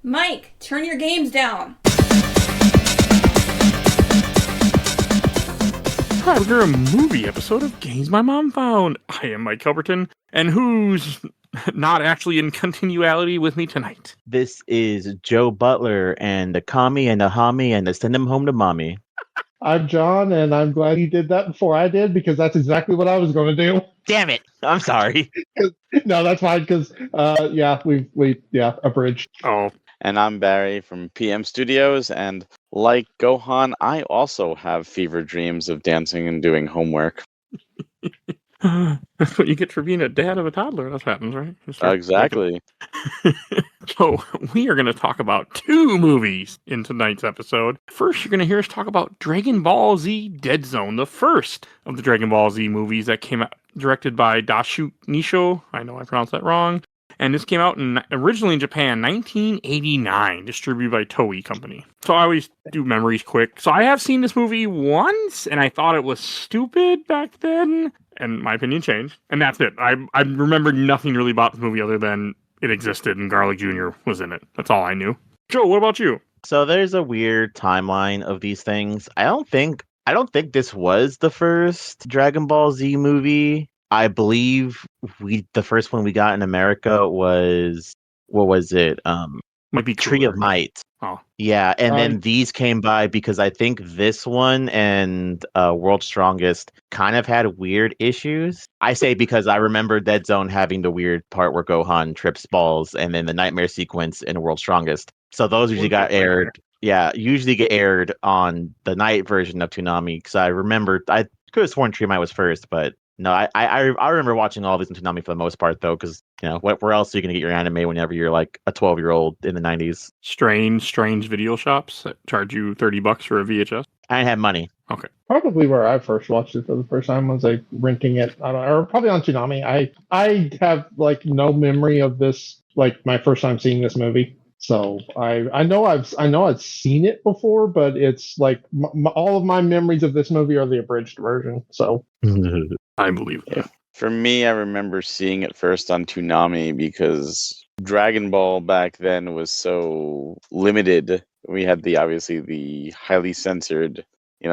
Mike, turn your games down. Hi, we're a movie episode of Games My Mom Found. I am Mike Albertin, and who's not actually in continuality with me tonight? This is Joe Butler and the commie and the homie and the send him home to mommy. I'm John, and I'm glad you did that before I did, because that's exactly what I was going to do. Damn it! I'm sorry. No, that's fine, because, we abridged. Oh, And I'm Barry from PM Studios, and like Gohan, I also have fever dreams of dancing and doing homework. that's what you get for being a dad of a toddler. That happens, right? Exactly. So, we are going to talk about two movies in tonight's episode. First, you're going to hear us talk about Dragon Ball Z Dead Zone, the first of the Dragon Ball Z movies that came out, directed by Dashu Nisho. I know I pronounced that wrong. And this came out originally in Japan, 1989, distributed by Toei Company. So I always do memories quick. So I have seen this movie once, and I thought it was stupid back then, and my opinion changed. And that's it. I remember nothing really about this movie other than it existed and Garlic Jr. was in it. That's all I knew. Joe, what about you? So there's a weird timeline of these things. I don't think this was the first Dragon Ball Z movie. I believe the first one we got in America was, what was it? Might be Tree of Might. Oh. Yeah, and then these came by because I think this one and World's Strongest kind of had weird issues. I say because I remember Dead Zone having the weird part where Gohan trips balls, and then the nightmare sequence in World's Strongest. So those usually got aired. Yeah, usually get aired on the night version of Toonami. Because I remember, I could have sworn Tree of Might was first, but no, I remember watching all these in Toonami for the most part, though, because, you know, where else are you going to get your anime whenever you're like a 12-year-old in the 90s? Strange video shops that charge you $30 for a VHS. I didn't have money. Okay. Probably where I first watched it for the first time was like renting it, or probably on Toonami. I have like no memory of this, like my first time seeing this movie. So I know I've seen it before, but it's like all of my memories of this movie are the abridged version. So I believe that. For me, I remember seeing it first on Toonami because Dragon Ball back then was so limited. We had obviously the highly censored,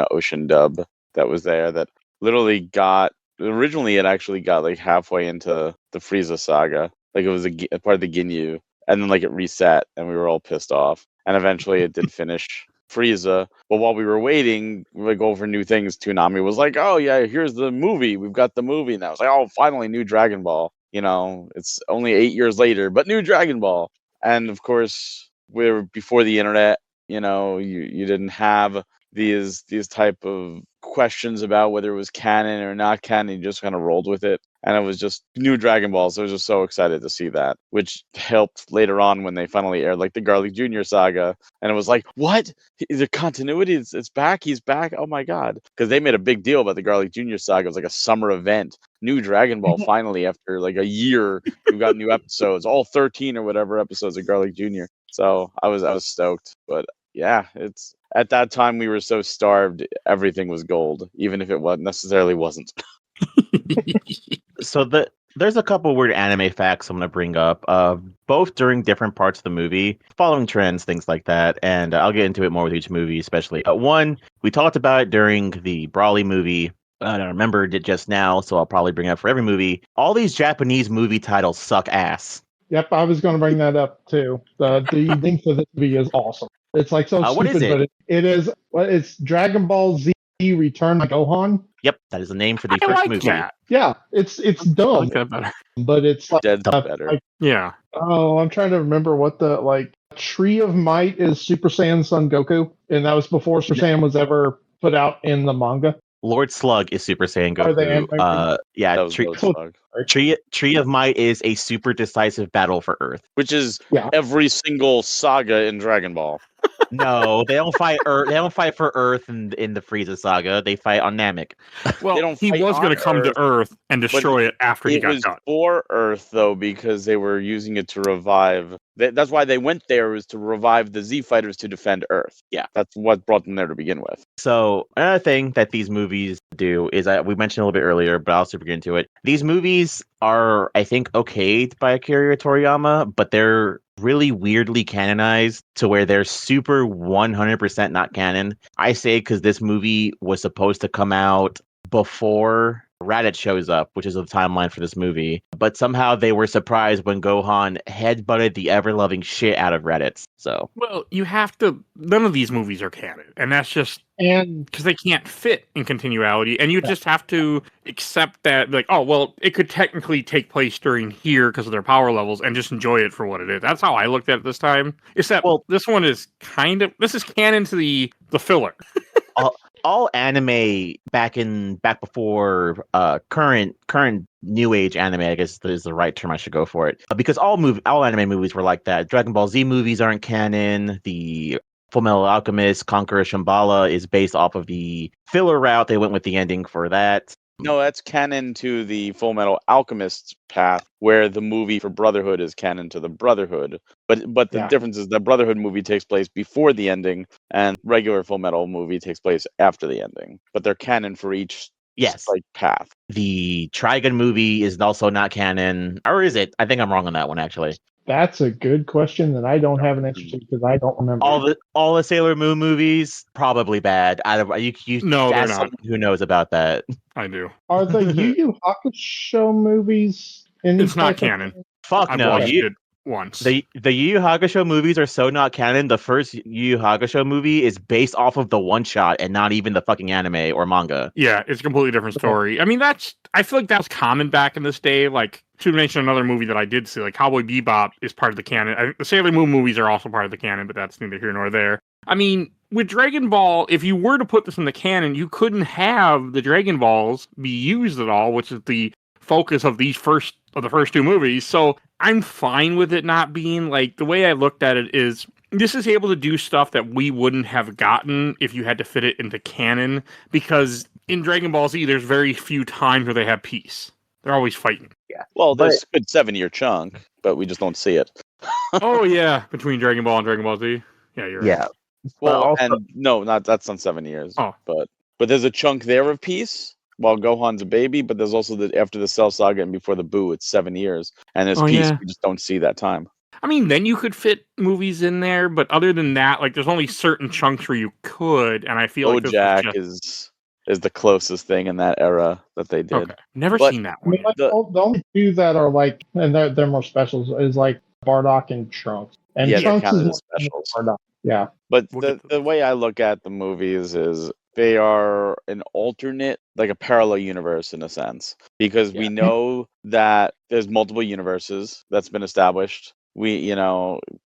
ocean dub that was there that literally originally it actually got like halfway into the Frieza saga. Like it was a part of the Ginyu. And then like it reset and we were all pissed off. And eventually it did finish Frieza. But while we were waiting, we would go for new things. Toonami was like, oh yeah, here's the movie. We've got the movie now. It's like, oh, finally new Dragon Ball. It's only 8 years later, but new Dragon Ball. And of course, we were before the internet, you didn't have these type of questions about whether it was canon or not canon. You just kind of rolled with it. And it was just new Dragon Ball, so I was just so excited to see that, which helped later on when they finally aired like the Garlic Jr. saga, and it was like, what? The continuity, it's back, he's back, oh my god. Because they made a big deal about the Garlic Jr. saga. It was like a summer event. New Dragon Ball, finally, after like a year, we've got new episodes, all 13 or whatever episodes of Garlic Jr. So I was stoked. But yeah, it's at that time we were so starved, everything was gold, even if it necessarily wasn't. So there's a couple weird anime facts I'm going to bring up, both during different parts of the movie, following trends, things like that, and I'll get into it more with each movie, especially. One, we talked about it during the Brawly movie, and I remembered it just now, so I'll probably bring it up for every movie. All these Japanese movie titles suck ass. Yep, I was going to bring that up too. The link for this movie is awesome. It's like so stupid, what is it? but it is. It's Dragon Ball Z Return to Gohan. Yep, that is the name for the I first like movie. that. Yeah, it's I dumb, like that better. but it's like, Dead's better. Yeah. I'm trying to remember what the Tree of Might is. Super Saiyan Son Goku, and that was before Super Saiyan was ever put out in the manga. Lord Slug is Super Saiyan Are they Goku. animated? Yeah, That was Lord Slug. Tree of Might is a super decisive battle for Earth. Which is Yeah. every single saga in Dragon Ball. No, they don't fight Earth. They don't fight for Earth in the Frieza saga. They fight on Namek. Well, They don't he fight was going to on come to Earth and destroy it after he It got was caught. for Earth, though, because they were using it to revive. That's why they went there, was to revive the Z Fighters to defend Earth. Yeah. That's what brought them there to begin with. So another thing that these movies do is we mentioned a little bit earlier, but I'll super get into it. These movies are, I think, okayed by Akira Toriyama, but they're really weirdly canonized to where they're super 100% not canon. I say because this movie was supposed to come out before Raditz shows up, which is the timeline for this movie. But somehow they were surprised when Gohan headbutted the ever-loving shit out of Raditz. So, well, you have to. None of these movies are canon, and that's just And because they can't fit in continuality, and you just have to accept that, like, oh, well, it could technically take place during here because of their power levels, and just enjoy it for what it is. That's how I looked at it this time. Except, Well- this one is this is canon to the filler. all anime back before current new age anime, I guess is the right term I should go for it, because all anime movies were like that. Dragon Ball Z movies aren't canon. The Fullmetal Alchemist Conqueror Shambhala is based off of the filler route. They went with the ending for that. No, that's canon to the Full Metal Alchemist path, where the movie for Brotherhood is canon to the Brotherhood. But the Yeah. difference is the Brotherhood movie takes place before the ending, and regular Full Metal movie takes place after the ending. But they're canon for each Yes. path. The Trigun movie is also not canon, or is it? I think I'm wrong on that one actually. that's a good question that I don't have an answer to because I don't remember. All the Sailor Moon movies probably bad. You No, they're ask not. someone who knows about that. I do. Are the Yu Yu Hakusho movies in It's these not type of- canon. Fuck I've no. watched it once. The Yu Yu Hakusho movies are so not canon. The first Yu Yu Hakusho movie is based off of the one shot and not even the fucking anime or manga. Yeah, it's a completely different story. I mean, I feel like that was common back in this day. Like, to mention another movie that I did see, like Cowboy Bebop is part of the canon. The Sailor Moon movies are also part of the canon, but that's neither here nor there. I mean, with Dragon Ball, if you were to put this in the canon, you couldn't have the Dragon Balls be used at all, which is the focus of the first two movies. So I'm fine with it not being, like, the way I looked at it is this is able to do stuff that we wouldn't have gotten if you had to fit it into canon, because in Dragon Ball Z, there's very few times where they have peace. They're always fighting. Yeah. Well, there's a good 7-year chunk, but we just don't see it. Oh, yeah, between Dragon Ball and Dragon Ball Z. Yeah, you're right. Yeah. Well, also- and no, that's not 7 years. Oh. But there's a chunk there of peace while Gohan's a baby, but there's also after the Cell Saga and before the Buu, it's 7 years, and there's Oh, peace. yeah. We just don't see that time. I mean, then you could fit movies in there, but other than that, like, there's only certain chunks where you could, and I feel like this was BoJack just... is the closest thing in that era that they did. Okay. Never But- seen that I one. mean, like, the only two that are like, and they're more specials, is like Bardock and Trunks. And Yeah, they're Trunks kind of is the specials. Bardock. Yeah. But We'll the get to the those. way I look at the movies is they are an alternate, like a parallel universe in a sense, because we Yeah. know that there's multiple universes that's been established.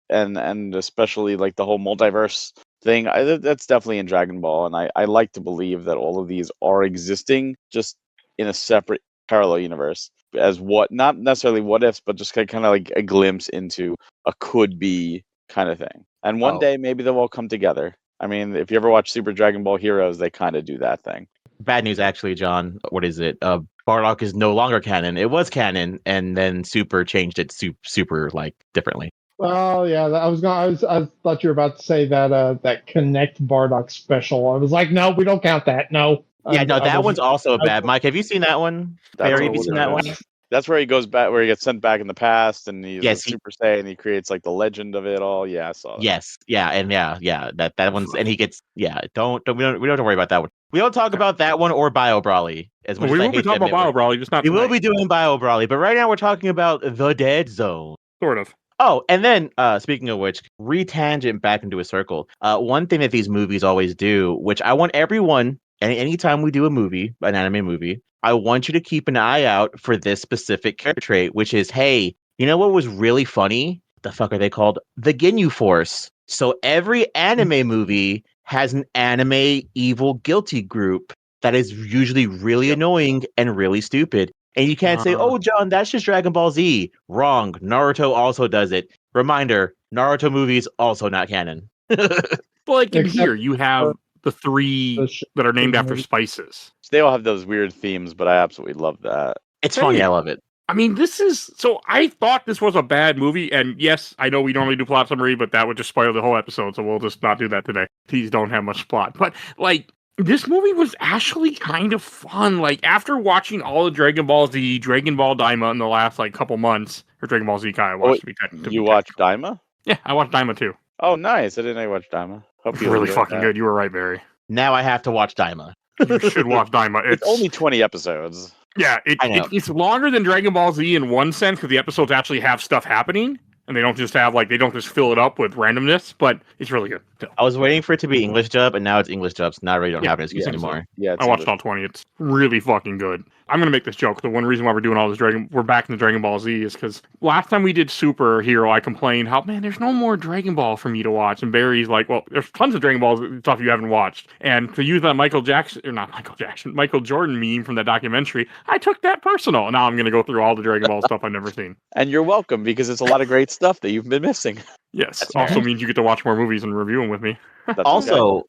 And especially like the whole multiverse thing, that's definitely in Dragon Ball, and I like to believe that all of these are existing just in a separate parallel universe as not necessarily what ifs, but just kind of like a glimpse into a could be kind of thing. And one Oh. day maybe they'll all come together. I mean, if you ever watch Super Dragon Ball Heroes, they kind of do that thing. Bad news, actually, John. What is it? Bardock is no longer canon. It was canon, and then Super changed it super like differently. Well, yeah, I thought you were about to say that Connect Bardock special. I was like, no, we don't count that. No. Yeah, no, that one's also I- bad. Mike, have you seen that one? That's Barry, what have you we're seen that gonna one? do. That's where he goes back, where he gets sent back in the past, and he's Yes, a Super Saiyan, and he creates like the legend of it all. Yeah, I saw that. Yes, yeah, and yeah. That one's, and he gets, yeah. We don't have to worry about that one. We don't talk about that one or Bio Brawly as much we as I will be hate to talking about admit Bio we're- Brawly, just not We will tonight. be doing Bio Brawly, but right now we're talking about the Dead Zone. Sort of. Oh, and then speaking of which, retangent back into a circle. One thing that these movies always do, which I want everyone, anytime we do a movie, an anime movie, I want you to keep an eye out for this specific character trait, which is, hey, you know what was really funny? The fuck are they called? The Ginyu Force. So every anime movie has an anime evil guilty group that is usually really annoying and really stupid. And you can't say, oh, John, that's just Dragon Ball Z. Wrong. Naruto also does it. Reminder, Naruto movies also not canon. Well, like in Except here, you have the three that are named after movie. spices. They all have those weird themes, but I absolutely love that. It's funny. I love it. I mean, so I thought this was a bad movie, and yes, I know we normally do plot summary, but that would just spoil the whole episode, so we'll just not do that today. These don't have much plot. But, like, this movie was actually kind of fun. Like, after watching all of Dragon Ball Z, Dragon Ball Daima in the last, like, couple months, or Dragon Ball Z Kai. I Oh, watched. you watched Daima? Yeah, I watched Daima too. Oh, nice. I didn't know you watched Daima. Hope It's you really enjoyed fucking that. good. You were right, Barry. Now I have to watch Daima. You should watch Daima. It's only 20 episodes. Yeah, I know. it's longer than Dragon Ball Z in one sense because the episodes actually have stuff happening and they don't just fill it up with randomness, but it's really good. I was waiting for it to be English dub, and now it's English dub, so now I really don't have an excuse yeah, anymore. Yeah, I watched all 20. It's really fucking good. I'm going to make this joke. The one reason why we're doing all this we're back in the Dragon Ball Z is because last time we did Superhero, I complained how, man, there's no more Dragon Ball for me to watch. And Barry's like, well, there's tons of Dragon Ball stuff you haven't watched. And to use that Michael Jordan meme from that documentary, I took that personal. Now I'm going to go through all the Dragon Ball stuff I've never seen. And you're welcome, because it's a lot of great stuff that you've been missing. Yes. That's Also right. means you get to watch more movies and review them with me. That's Also,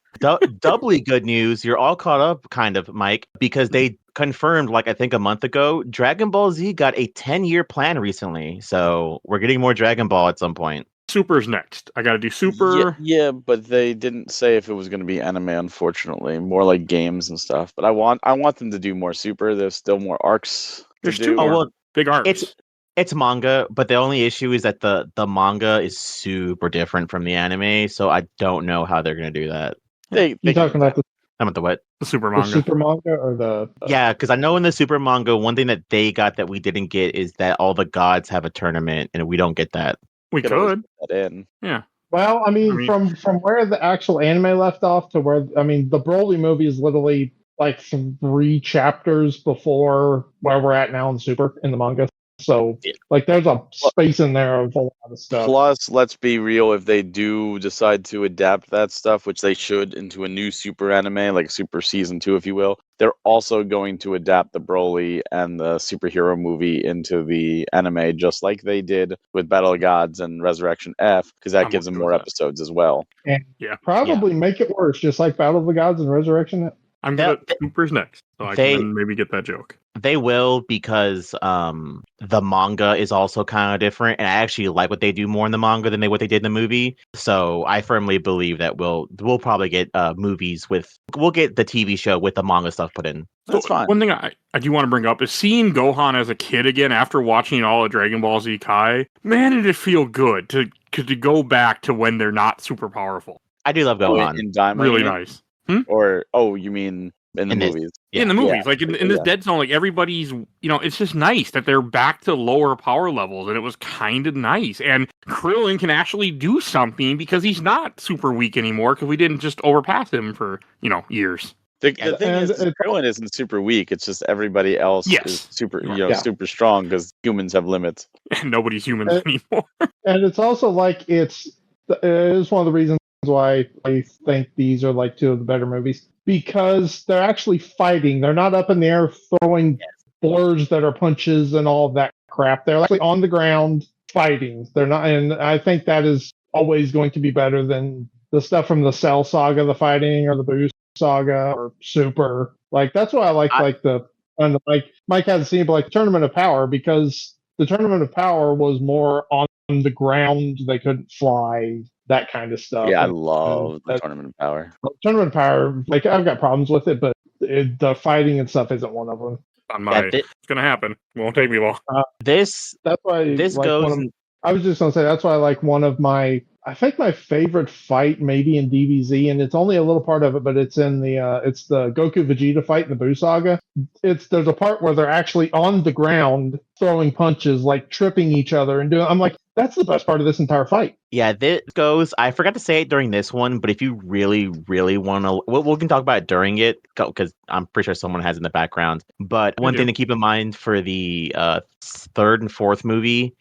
doubly good news. You're all caught up, kind of, Mike, because they confirmed, like, I think a month ago, Dragon Ball Z got a 10-year plan recently. So we're getting more Dragon Ball at some point. Super's next. I got to do Super. Yeah, but they didn't say if it was going to be anime, unfortunately. More like games and stuff. But I want them to do more Super. There's still more arcs There's to two do. more. Oh, well, Big arcs. it's manga, but the only issue is that the manga is super different from the anime, so I don't know how they're going to do that. They You talking about I'm at the what? The Super the manga. super manga or the? Yeah, because I know in the super manga, one thing that they got that we didn't get is that all the gods have a tournament, and we don't get that. We always could. put that in. Yeah. Well, I mean, from where the actual anime left off to where, I mean, the Broly movie is literally like 3 chapters before where we're at now in Super in the manga. So, like, there's a space in there of a lot of stuff. Plus, let's be real, if they do decide to adapt that stuff, which they should, into a new Super anime, like Super Season 2, if you will, they're also going to adapt the Broly and the superhero movie into the anime, just like they did with Battle of Gods and Resurrection F, because that I'm gives them okay more with that. episodes as well. And Yeah. probably make it worse, just like Battle of the Gods and Resurrection. I'm gonna Super's next, so I They- can maybe get that joke. They will, because the manga is also kind of different, and I actually like what they do more in the manga than what they did in the movie. So I firmly believe that we'll probably get we'll get the TV show with the manga stuff put in. That's fine. One thing I do want to bring up is seeing Gohan as a kid again after watching all of Dragon Ball Z Kai. Man, did it feel good to go back to when they're not super powerful. I do love Gohan. In Daima, Really you mean? nice. Or, you mean in the In this. movies? In the movies, Yeah. like in this Yeah. Dead Zone, like everybody's, it's just nice that they're back to lower power levels, and it was kind of nice. And Krillin can actually do something because he's not super weak anymore because we didn't just overpass him for, years. The thing And is, Krillin isn't super weak. It's just everybody else is super, Yeah. super strong because humans have limits. And nobody's human anymore. And it's also like it is one of the reasons why I think these are like 2 of the better movies, because they're actually fighting. They're not up in the air throwing blurs that are punches and all of that crap. They're actually on the ground fighting. They're not, and I think that is always going to be better than the stuff from the Cell Saga, the fighting, or the Boost Saga, or Super. Like, that's why I like the, and like Mike hasn't seen, but like Tournament of Power, because the Tournament of Power was more on the ground. They couldn't fly, that kind of stuff. Yeah, I And love the that- Tournament of Power. Tournament of Power, like, I've got problems with it, but the fighting and stuff isn't one of them. On my, Yeah, it's gonna happen. Won't take me long. this That's why this like, goes. I was just gonna say that's why like one of my, I think my favorite fight maybe in DBZ, and it's only a little part of it, but it's in the it's the Goku Vegeta fight in the Buu Saga. There's a part where they're actually on the ground throwing punches, like tripping each other and doing. I'm like, that's the best part of this entire fight. Yeah, this goes. I forgot to say it during this one, but if you really, really want to, we can talk about it during it because I'm pretty sure someone has in the background. But one thing to keep in mind for the 3rd and 4th movie.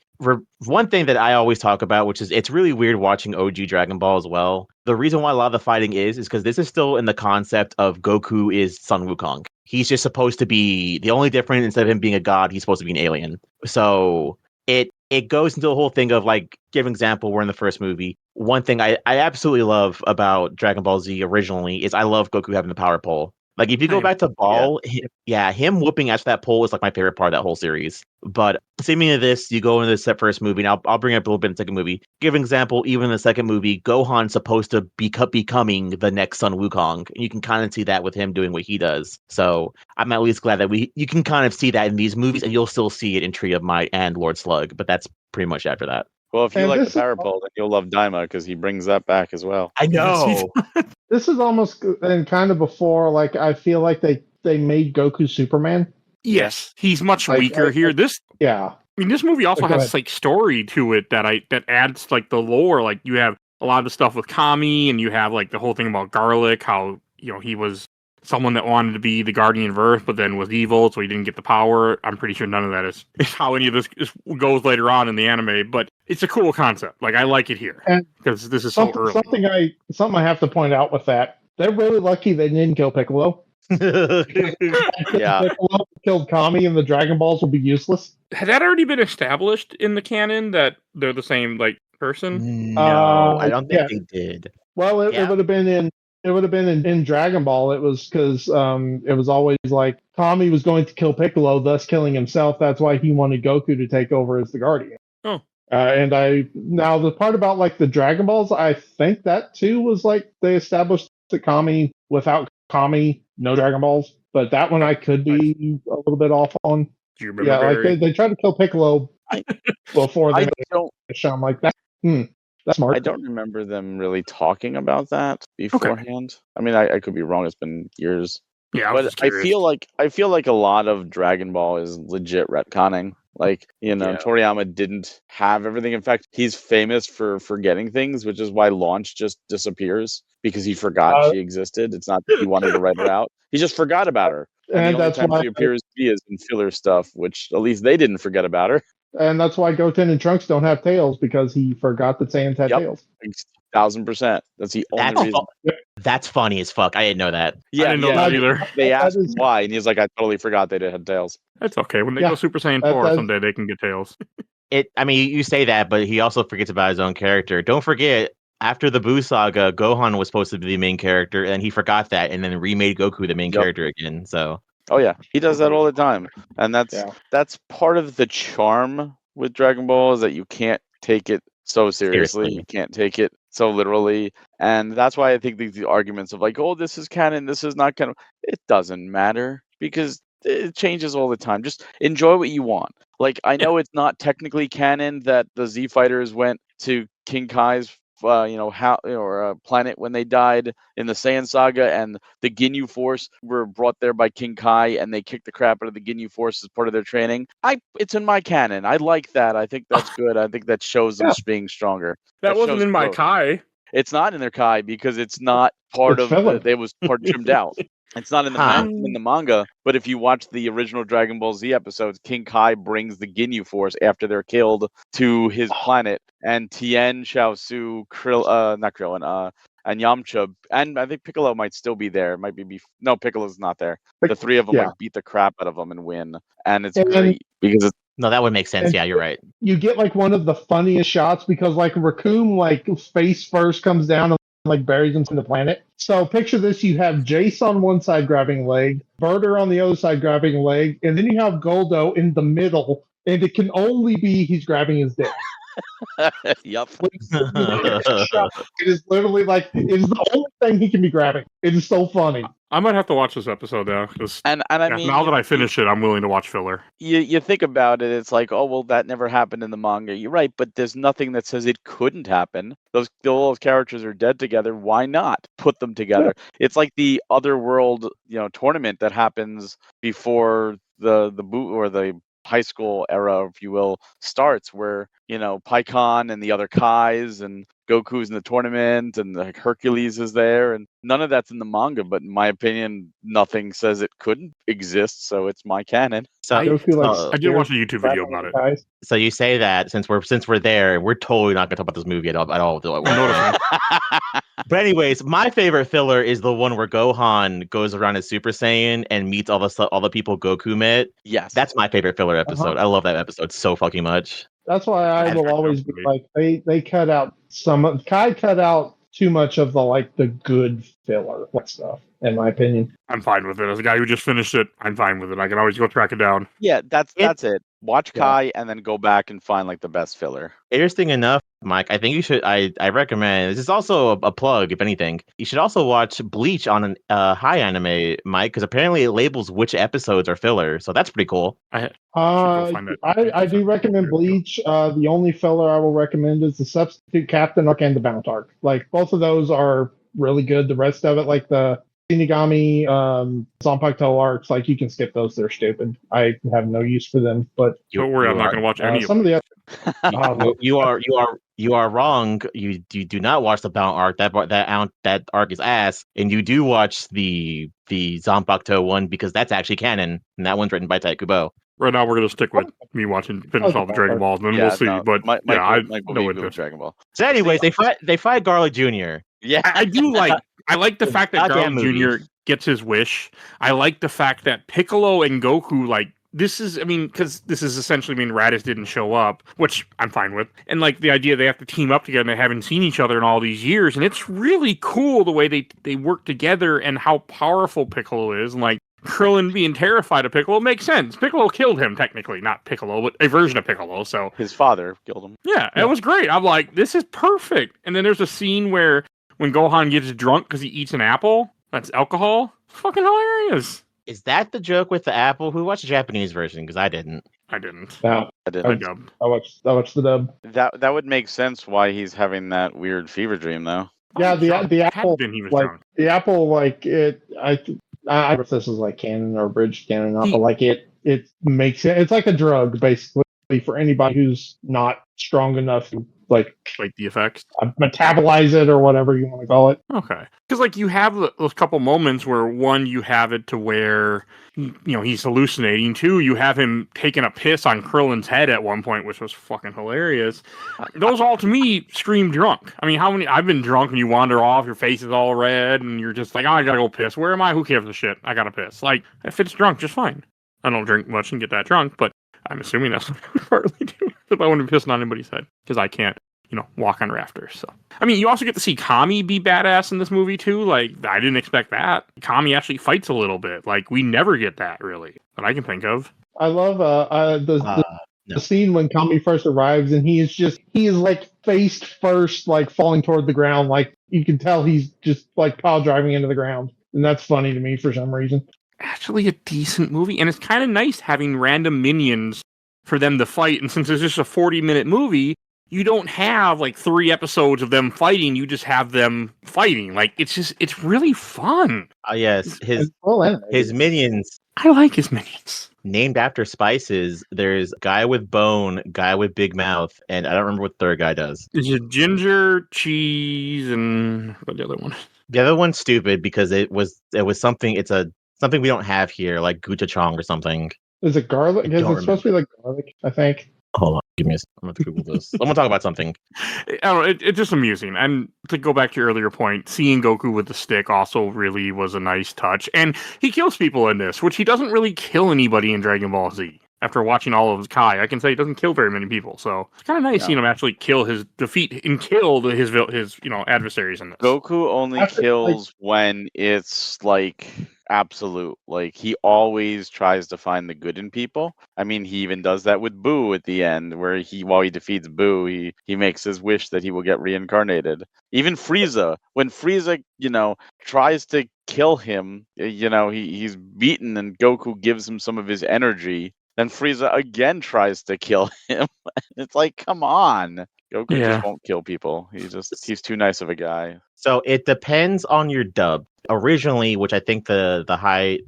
One thing that I always talk about, which is it's really weird watching OG Dragon Ball as well. The reason why a lot of the fighting is because this is still in the concept of Goku is Sun Wukong. He's just supposed to be, the only difference, instead of him being a god, he's supposed to be an alien. So it goes into the whole thing of, like, give an example, we're in the first movie. One thing I absolutely love about Dragon Ball Z originally is I love Goku having the power pole. Like, if you go back to Ball, him whooping at that pole is like my favorite part of that whole series. But seeming to this, you go into this first movie, and I'll bring up a little bit in the second movie. Give an example, even in the second movie, Gohan's supposed to be becoming the next Sun Wukong. And you can kind of see that with him doing what he does. So I'm at least glad that you can kind of see that in these movies, and you'll still see it in Tree of Might and Lord Slug. But that's pretty much after that. Well, if you And like the this is- power pole, then you'll love Daima because he brings that back as well. I know. This is almost and kind of before, like I feel like they made Goku Superman. Yes, he's much Like, weaker here. Yeah, I mean, this movie also Go has ahead. like story to it that adds like the lore. Like you have a lot of the stuff with Kami, and you have like the whole thing about Garlic, how he was someone that wanted to be the guardian of Earth, but then was evil, so he didn't get the power. I'm pretty sure none of that is how any of this goes later on in the anime, but it's a cool concept. Like I like it here And because this is so early. something I have to point out with that. They're really lucky they didn't kill Piccolo. Yeah. Piccolo killed Kami, and the Dragon Balls will be useless. Had that already been established in the canon that they're the same like person? No, I don't think yeah. they did. Well, it Yeah. would have been in Dragon Ball. It was because it was always like Kami was going to kill Piccolo, thus killing himself. That's why he wanted Goku to take over as the Guardian. Oh. And now the part about like the Dragon Balls, I think that too was like they established the Kami without Kami, no Dragon Balls. But that one I could be a little bit off on. Do you remember? Yeah, like Barry? they tried to kill Piccolo before they I made don't. a show. I'm like that. That's smart. I don't remember them really talking about that beforehand. I mean, I could be wrong. It's been years. Yeah, I was But just I curious. feel like a lot of Dragon Ball is legit retconning. Like, Yeah. Toriyama didn't have everything. In fact, he's famous for forgetting things, which is why Launch just disappears because he forgot she existed. It's not that he wanted to write her out. He just forgot about her. And the And only that's time why she appears to be is in filler stuff, which at least they didn't forget about her. And that's why Goten and Trunks don't have tails, because he forgot that Saiyans had Yep. tails. 1000%. That's the only reason. That's funny as fuck. I didn't know that. Yeah, I didn't know that either. They That asked is- why, and he's like, I totally forgot they had tails. That's okay. When they Yeah, go Super Saiyan that- 4 that's- someday, they can get tails. I mean, you say that, but he also forgets about his own character. Don't forget, after the Buu saga, Gohan was supposed to be the main character, and he forgot that, and then remade Goku the main Yep. character again. So Oh yeah, he does that all the time, and that's part of the charm with Dragon Ball is that you can't take it so seriously. Seriously. You can't take it so literally, and that's why I think the arguments of like, oh, this is canon, this is not canon, it doesn't matter because it changes all the time. Just enjoy what you want. Like I know it's not technically canon that the Z Fighters went to King Kai's planet when they died in the Saiyan saga, and the Ginyu Force were brought there by King Kai, and they kicked the crap out of the Ginyu Force as part of their training. It's in my canon. I like that. I think that's good. I think that shows them being stronger. That wasn't shows in my growth. Kai. It's not in their Kai because it's not part It's of filler. it was part trimmed out. It's not in the Huh. in the manga, but if you watch the original Dragon Ball Z episodes, King Kai brings the Ginyu Force after they're killed to his planet, and Tien, Chaozu, not Krillin, and Yamcha, and I think Piccolo might still be there. It might be no, Piccolo's not there. The three of them Yeah. like beat the crap out of them and win, and it's And- great because it's no, that would make sense. And- Yeah, you're right. You get like one of the funniest shots because like Raccoon like face first comes down and like buries him in the planet. So picture this: you have Jace on one side grabbing a leg, Birder on the other side grabbing a leg, and then you have Goldo in the middle, and it can only be he's grabbing his dick. yep. It is literally like it is the only thing he can be grabbing. It is so funny. I might have to watch this episode now because And I mean, now that I finish it, I'm willing to watch filler. you think about it, it's like, oh well, that never happened in the manga. You're right, but there's nothing that says it couldn't happen. All those characters are dead together. Why not put them together? It's like the Otherworld, tournament that happens before the boot or the high school era, if you will, starts, where Paikon and the other Kais and Goku's in the tournament and like Hercules is there, and none of that's in the manga. But in my opinion, nothing says it couldn't exist, so it's my canon. So, Goku, like, so, I did watch a YouTube video about it. Guys. so you say that since we're there, we're totally not going to talk about this movie at all. But anyways, my favorite filler is the one where Gohan goes around as Super Saiyan and meets all the people Goku met. Yes, That's my favorite filler episode. I love that episode so fucking much. That's why I That's will pretty always cool be for me. like they cut out Kai cut out too much of the good filler stuff, in my opinion. I'm fine with it. As a guy who just finished it, I'm fine with it. I can always go track it down. yeah, that's it. Watch Yeah. Kai and then go back and find like the best filler. Interesting enough, Mike, I think you should. I recommend. This is also a plug, if anything. You should also watch Bleach on a high anime, Mike, because apparently it labels which episodes are filler. So that's pretty cool. find that. I do recommend Bleach. The only filler I will recommend is the Substitute Captain arc and the Bound arc. Like both of those are really good. The rest of it, like the Shinigami, Zanpakuto arcs, like you can skip those. They're stupid. I have no use for them. But Don't worry, I'm not going to watch any of some of the You are wrong. You do not watch the Bound arc. That arc is ass, and you do watch the Zanpakuto one because that's actually canon, and that one's written by Taikubo. Right now, we're going to stick with me finish all the Dragon Balls, and then we'll see. But Mike I will know be it with is. Dragon Ball. So, anyways, they fight Garlic Jr. Yeah, I do like. I like the fact that Goddamn Garlic movie. Jr. gets his wish. I like the fact that Piccolo and Goku, like, this is, I mean, because this is essentially, Raditz didn't show up, which I'm fine with. And, like, the idea they have to team up together and they haven't seen each other in all these years. And it's really cool the way they work together and how powerful Piccolo is. And, like, Krillin being terrified of Piccolo makes sense. Piccolo killed him, technically. Not Piccolo, but a version of Piccolo. So his father killed him. yeah, it was great. I'm like, this is perfect. And then there's a scene where when Gohan gets drunk because he eats an apple, that's alcohol. Fucking hilarious. Is that the joke with the apple? Who watched the Japanese version? Because I didn't. I didn't. no, I did. I dubbed. I watched the dub. That would make sense why he's having that weird fever dream though. Yeah, the Had apple, been he was like drunk. the apple, like it. I don't know if this is like canon or bridge canon, or not, but like it makes it. It's like a drug basically for anybody who's not strong enough to like The effects. metabolize it or whatever you want to call it. Okay. Because, like, you have those couple moments where, one, you have it to where, he's hallucinating. Two, you have him taking a piss on Krillin's head at one point, which was fucking hilarious. Those all, to me, scream drunk. I mean, I've been drunk and you wander off, your face is all red, and you're just like, oh, I gotta go piss. Where am I? Who cares a shit? I gotta piss. Like, if it's drunk, just fine. I don't drink much and get that drunk, but I'm assuming that's what I would partly do if I wouldn't be pissing on anybody's head. Because I can't, walk on rafters. So, I mean, you also get to see Kami be badass in this movie too. Like, I didn't expect that. Kami actually fights a little bit. Like, we never get that really that I can think of. I love the scene when Kami first arrives and he is like face first, like falling toward the ground. Like you can tell he's just like pile driving into the ground, and that's funny to me for some reason. Actually, a decent movie, and it's kind of nice having random minions for them to fight. And since it's just a 40-minute movie, you don't have like 3 episodes of them fighting. You just have them fighting. Like, it's really fun. Yes, his His minions I like his minions. named after spices. There's guy with bone, guy with big mouth, and I don't remember what the third guy does. It's just ginger, cheese, and what the other one? The other one's stupid because it was something. It's something we don't have here, like gochujang or something. Is it garlic? I Is don't it supposed to be like garlic? I think. Hold on, give me I'm going to Google this. I'm going to talk about something. I don't know, it's just amusing. And to go back to your earlier point, seeing Goku with the stick also really was a nice touch. And he kills people in this, which he doesn't really kill anybody in Dragon Ball Z. After watching all of his Kai, I can say he doesn't kill very many people. So it's kind of nice seeing him actually kill his adversaries in this. Goku only kills when it's like absolute. Like he always tries to find the good in people. I mean, he even does that with Boo at the end, where while he defeats Boo, he makes his wish that he will get reincarnated. Even Frieza, when Frieza, tries to kill him, he's beaten and Goku gives him some of his energy. Then Frieza again tries to kill him. It's like, come on. Goku just won't kill people. He's too nice of a guy. So it depends on your dub. Originally, which I think the high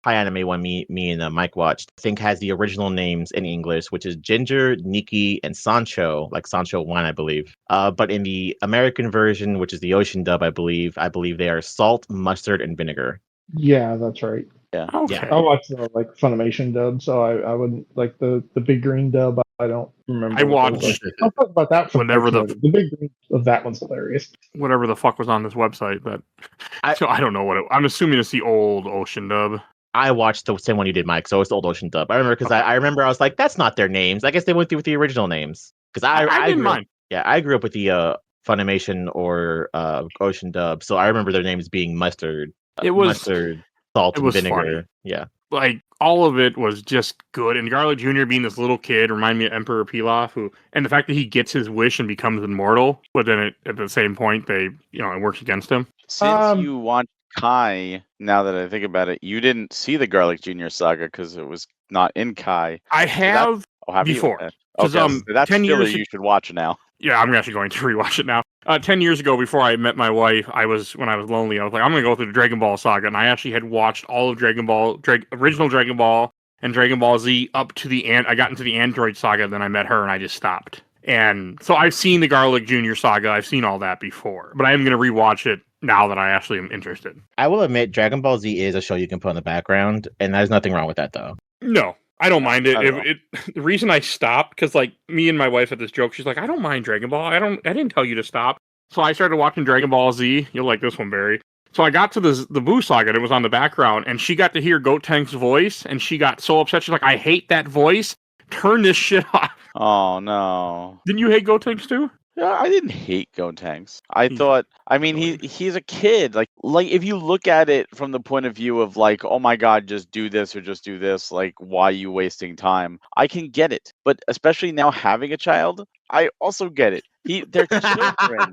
anime one me and Mike watched, I think has the original names in English, which is Ginger, Nikki, and Sancho, like Sancho 1, I believe. But in the American version, which is the Ocean dub, I believe they are salt, mustard, and vinegar. Yeah, that's right. Yeah. Okay. I watched the Funimation dub, so I wouldn't like the big green dub. I don't remember. I watched I'll talk about that. whenever the big green of that one's hilarious. Whatever the fuck was on this website, but so I don't know I'm assuming it's the old Ocean dub. I watched the same one you did, Mike. So it's the old Ocean dub. I remember because I remember I was like, that's not their names. I guess they went through with the original names because I didn't mind. Yeah, I grew up with the Funimation or Ocean dub, so I remember their names being mustard. It was mustard, salt, it and was vinegar. funny. Yeah. Like all of it was just good. And Garlic Jr. being this little kid reminded me of Emperor Pilaf, and the fact that he gets his wish and becomes immortal, but then at the same point, it works against him. Since you watched Kai, now that I think about it, you didn't see the Garlic Jr. saga because it was not in Kai. I have before. Okay, that's 10 filler years you should watch now. Yeah, I'm actually going to rewatch it now. 10 years ago, before I met my wife, when I was lonely, I was like, I'm going to go through the Dragon Ball saga, and I actually had watched all of original Dragon Ball and Dragon Ball Z up to the end. I got into the Android saga, then I met her, and I just stopped. And so I've seen the Garlic Jr. saga. I've seen all that before, but I am going to rewatch it now that I actually am interested. I will admit, Dragon Ball Z is a show you can put in the background, and there's nothing wrong with that, though. No, I don't mind it. The reason I stopped, because like me and my wife had this joke. She's like, I don't mind Dragon Ball. I didn't tell you to stop. So I started watching Dragon Ball Z. You'll like this one, Barry. So I got to the Buu saga. And it was on the background, and she got to hear Gotenks' voice, and she got so upset. She's like, I hate that voice. Turn this shit off. Oh no! Didn't you hate Gotenks too? Yeah, I didn't hate Gotenks. He's a kid. Like if you look at it from the point of view of like, oh my god, just do this or just do this, like why are you wasting time? I can get it. But especially now having a child, I also get it. They're children.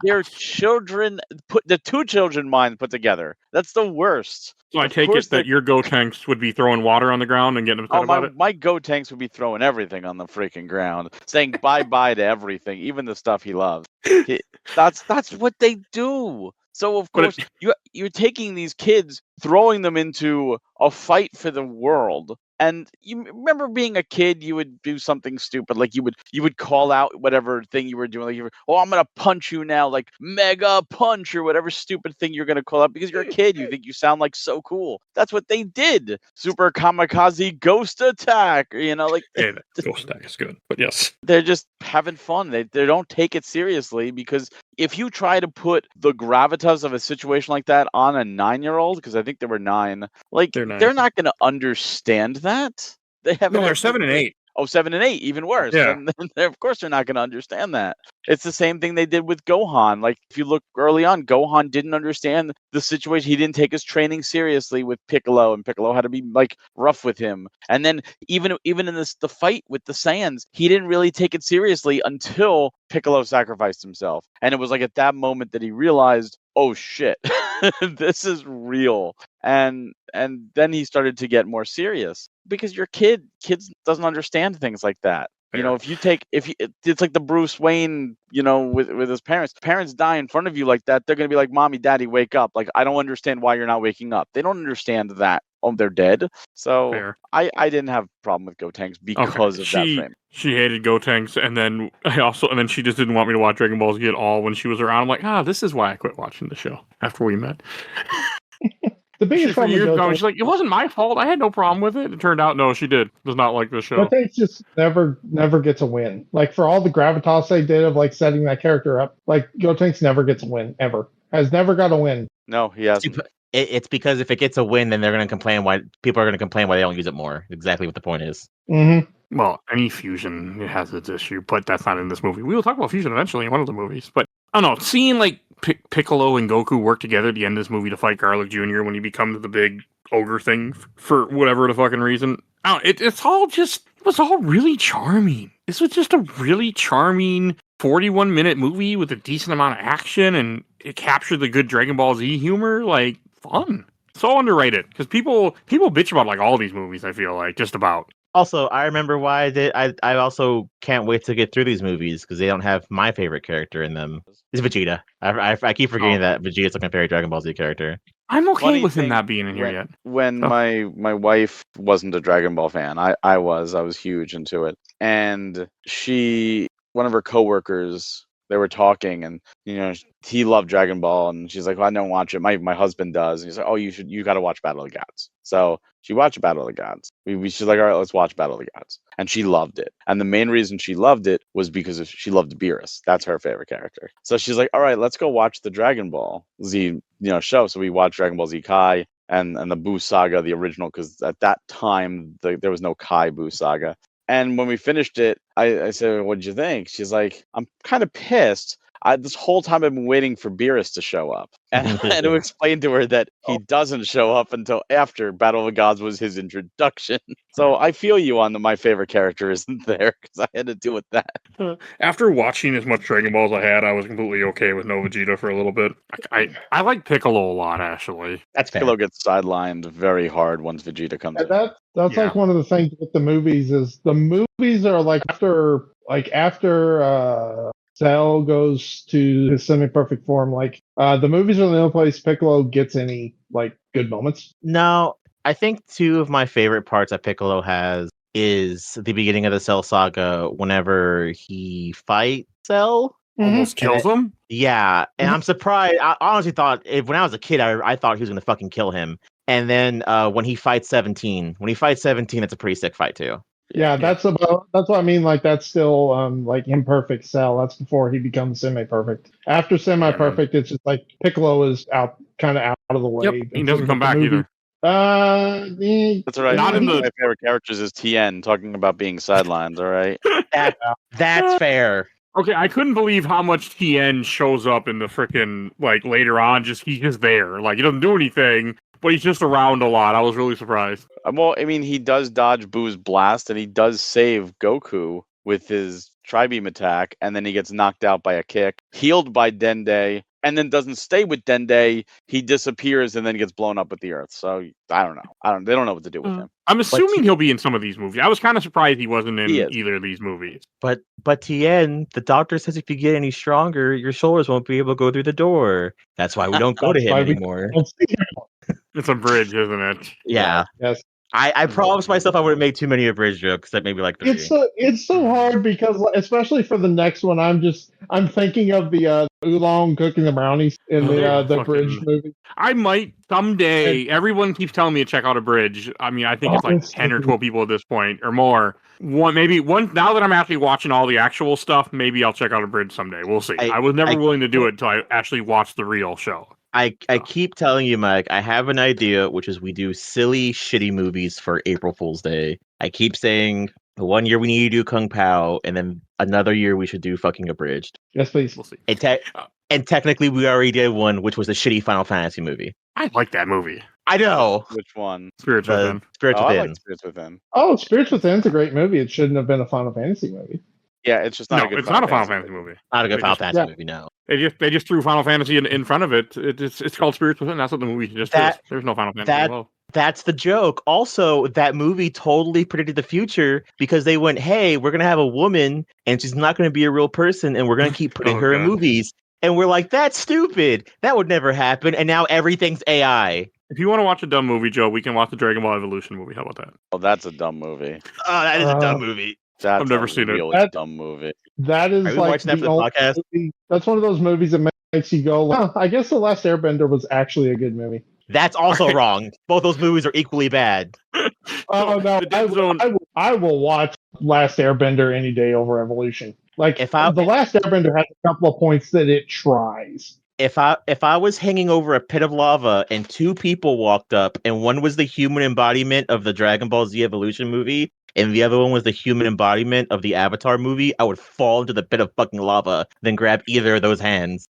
They're children. The two children minds put together. That's the worst. So I take it that your Gotenks would be throwing water on the ground and getting upset about it? My Gotenks would be throwing everything on the freaking ground, saying bye-bye to everything, even the stuff he loves. That's what they do. So, of course, you're taking these kids, throwing them into a fight for the world. And you remember being a kid, you would do something stupid, like you would call out whatever thing you were doing, like I'm gonna punch you now, like mega punch or whatever stupid thing you're gonna call out because you're a kid. You think you sound like so cool. That's what they did. Super kamikaze ghost attack. Like yeah, ghost attack is good, but yes, they're just having fun. They don't take it seriously because if you try to put the gravitas of a situation like that on a 9-year-old, because I think they were 9, like they're not gonna understand that. They haven't. No, they're 7 and 8. Oh, 7 and 8, even worse. Yeah. And of course, they're not going to understand that. It's the same thing they did with Gohan. Like, if you look early on, Gohan didn't understand the situation. He didn't take his training seriously with Piccolo, and Piccolo had to be like rough with him. And then even in the fight with the Saiyans, he didn't really take it seriously until Piccolo sacrificed himself. And it was like at that moment that he realized, oh shit, this is real. And then he started to get more serious because your kids doesn't understand things like that. It's like the Bruce Wayne, with his parents die in front of you like that. They're going to be like, Mommy, Daddy, wake up. Like, I don't understand why you're not waking up. They don't understand that. Oh, they're dead. So Fair. I didn't have a problem with Gotenks because of that frame. She hated Gotenks, and then she just didn't want me to watch Dragon Ball Z at all when she was around. I'm like, this is why I quit watching the show after we met. The biggest problem years ago, she's like, it wasn't my fault. I had no problem with it. It turned out, no, she does not like the show. Gotenks just never gets a win. Like, for all the gravitas they did of like setting that character up, like Gotenks never gets a win ever. Has never got a win. No, he hasn't. It's because if it gets a win, then they're going to complain why people are going to complain why they don't use it more. Exactly what the point is. Mm-hmm. Well, any fusion has its issue, but that's not in this movie. We will talk about fusion eventually in one of the movies, but I don't know. Seeing like Piccolo and Goku work together at the end of this movie to fight Garlic Jr. when he becomes the big ogre thing for whatever the fucking reason. It was all really charming. This was just a really charming 41-minute movie with a decent amount of action, and it captured the good Dragon Ball Z humor. Like, fun. So underrated because people bitch about like all these movies. I feel like just about. Also, I remember why I also can't wait to get through these movies because they don't have my favorite character in them. It's Vegeta. I keep forgetting that Vegeta's like my favorite Dragon Ball Z character. I'm okay with him not being in here yet. When my wife wasn't a Dragon Ball fan, I was huge into it. And one of her coworkers, they were talking, and he loved Dragon Ball, and she's like, well, I don't watch it. My husband does. And he's like, oh, you got to watch Battle of the Gods. So she watched Battle of the Gods. She's like, all right, let's watch Battle of the Gods. And she loved it. And the main reason she loved it was because she loved Beerus. That's her favorite character. So she's like, all right, let's go watch the Dragon Ball Z show. So we watched Dragon Ball Z Kai and the Buu saga, the original, because at that time there was no Kai Buu saga. And when we finished it, I said, what did you think? She's like, I'm kind of pissed. This whole time I've been waiting for Beerus to show up. And I had to explain to her that he doesn't show up until after Battle of the Gods was his introduction. So I feel you on my favorite character isn't there, because I had to deal with that. After watching as much Dragon Ball as I had, I was completely okay with no Vegeta for a little bit. I like Piccolo a lot, actually. That's fair. Piccolo gets sidelined very hard once Vegeta comes in. That's Yeah. like one of the things with the movies is the movies are like after Cell goes to his semi-perfect form. Like the movies are the only place Piccolo gets any like good moments. No, I think two of my favorite parts that Piccolo has is the beginning of the Cell Saga whenever he fights Cell. Almost kills him. Yeah, and I'm surprised. I honestly thought when I was a kid, I thought he was gonna fucking kill him. And then when he fights 17, that's a pretty sick fight too. Yeah, that's what I mean. Like that's still like imperfect Cell. That's before he becomes semi-perfect. After semi-perfect, it's just like Piccolo is kind of out of the way. Yep, he doesn't come back either. That's all right. Not in One of the- my favorite characters is Tien talking about being sidelined. All right. That's fair. Okay, I couldn't believe how much Tien shows up in the frickin' like later on. He's just there. Like he doesn't do anything, but he's just around a lot. I was really surprised. Well, I mean, he does dodge Boo's blast, and he does save Goku with his Tri-Beam attack, and then he gets knocked out by a kick, healed by Dende, and then doesn't stay with Dende. He disappears and then gets blown up with the Earth. So I don't know. They don't know what to do with him. I'm assuming he'll be in some of these movies. I was kind of surprised he wasn't in either of these movies. But Tien, the doctor says if you get any stronger, your shoulders won't be able to go through the door. That's why we don't go to him anymore. It's a bridge, isn't it? Yeah. Yes. I promised myself I wouldn't make too many abridged jokes. That maybe like 3. It's so hard because especially for the next one, I'm thinking of the Oolong cooking the brownies in the bridge movie. I might someday. Everyone keeps telling me to check out a bridge. I mean, I think it's like 10 or 12 people at this point or more. Now that I'm actually watching all the actual stuff, maybe I'll check out a bridge someday. We'll see. I was never willing to do it until I actually watched the real show. I keep telling you, Mike, I have an idea, which is we do silly, shitty movies for April Fool's Day. I keep saying the one year we need to do Kung Pao, and then another year we should do fucking Abridged. Yes, please. We'll see. And technically we already did one, which was a shitty Final Fantasy movie. I like that movie. I know. Which one? Spirits Within. Spirits I Within. like Spirits Within. Oh, Spirits Within's a great movie. It shouldn't have been a Final Fantasy movie. Yeah, it's just not No, a good it's not a Final Fantasy movie. Not a good They Final just- Fantasy movie, no. They just threw Final Fantasy in front of it. It's called Spirits Within. That's what the movie just is. There's no Final Fantasy below. That's the joke. Also, that movie totally predicted the future because they went, hey, we're going to have a woman and she's not going to be a real person and we're going to keep putting her in movies. And we're like, that's stupid. That would never happen. And now everything's AI. If you want to watch a dumb movie, Joe, we can watch the Dragon Ball Evolution movie. How about that? Oh, that's a dumb movie. Oh, that is a dumb movie. That's I've never a seen it. really dumb movie. That is Are we like watching that for the only podcast? movie. That's one of those movies that makes you go, "Huh, I guess The Last Airbender was actually a good movie." That's also wrong. Both those movies are equally bad. Oh no, the Dead Zone- I will watch Last Airbender any day over Evolution. Like The Last Airbender has a couple of points that it tries. If I was hanging over a pit of lava and two people walked up and one was the human embodiment of the Dragon Ball Z Evolution movie and the other one was the human embodiment of the Avatar movie, I would fall into the pit of fucking lava, then grab either of those hands.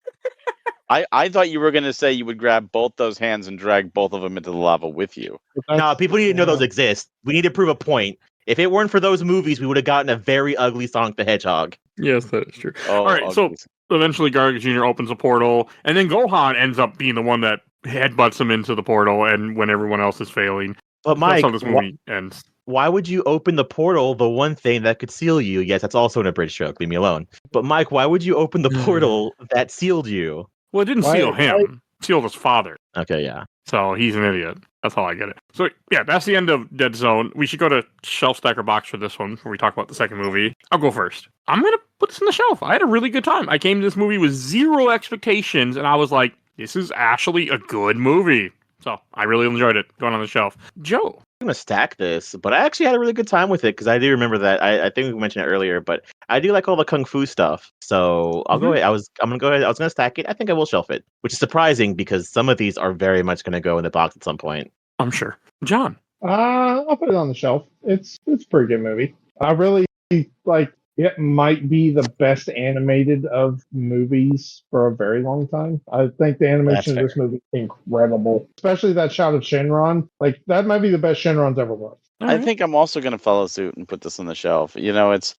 I thought you were going to say you would grab both those hands and drag both of them into the lava with you. No, people need to know those exist. We need to prove a point. If it weren't for those movies, we would have gotten a very ugly Sonic the Hedgehog. Yes, that is true. Oh, All right, so eventually Garlic Jr. opens a portal, and then Gohan ends up being the one that headbutts him into the portal, and when everyone else is failing. But Mike, that's how this movie ends. Why would you open the portal, the one thing that could seal you? Yes, that's also an abridged joke. Leave me alone. But Mike, why would you open the portal that sealed you? Well, it didn't seal him. It sealed his father. Okay, yeah. So he's an idiot. That's how I get it. So yeah, that's the end of Dead Zone. We should go to Shelf Stacker Box for this one, before we talk about the second movie. I'll go first. I'm going to put this in the shelf. I had a really good time. I came to this movie with zero expectations, and I was like, this is actually a good movie. So I really enjoyed it. Going on the shelf. Joe. I'm going to stack this, but I actually had a really good time with it because I do remember that. I think we mentioned it earlier, but I do like all the Kung Fu stuff. So I'll go ahead. I'm going to go ahead. I was going to stack it. I think I will shelf it, which is surprising because some of these are very much going to go in the box at some point. I'm sure. John. I'll put it on the shelf. It's a pretty good movie. I really like it might be the best animated of movies for a very long time. I think the animation of That's this movie is incredible, especially that shot of Shenron. Like that might be the best Shenron's ever was. All I right. think I'm also gonna follow suit and put this on the shelf. It's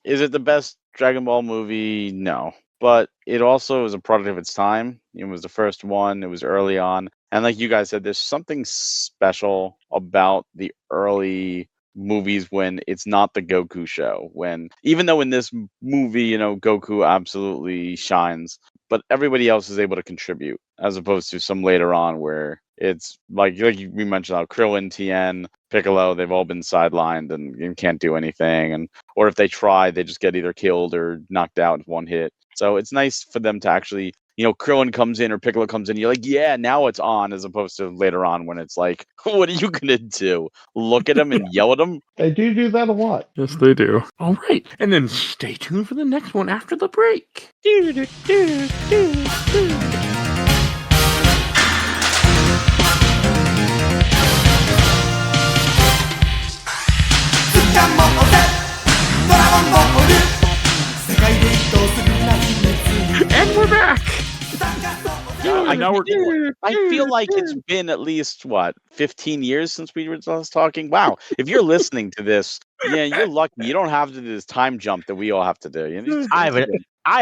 is it the best Dragon Ball movie? No. But it also is a product of its time. It was the first one, it was early on. And like you guys said, there's something special about the early movies when it's not the Goku show. When even though in this movie, Goku absolutely shines, but everybody else is able to contribute as opposed to some later on where it's we mentioned how Krillin, Tien, Piccolo, they've all been sidelined and can't do anything, or if they try, they just get either killed or knocked out in one hit. So it's nice for them to actually, Krillin comes in or Piccolo comes in, you're like, yeah, now it's on, as opposed to later on when it's like, what are you gonna do? Look at him and yell at him? They do that a lot. Yes, they do. All right. And then stay tuned for the next one after the break. And we're back. I feel like it's been at least 15 years since we were last talking. Wow, if you're listening to this, yeah, you're lucky. You don't have to do this time jump that we all have to do. I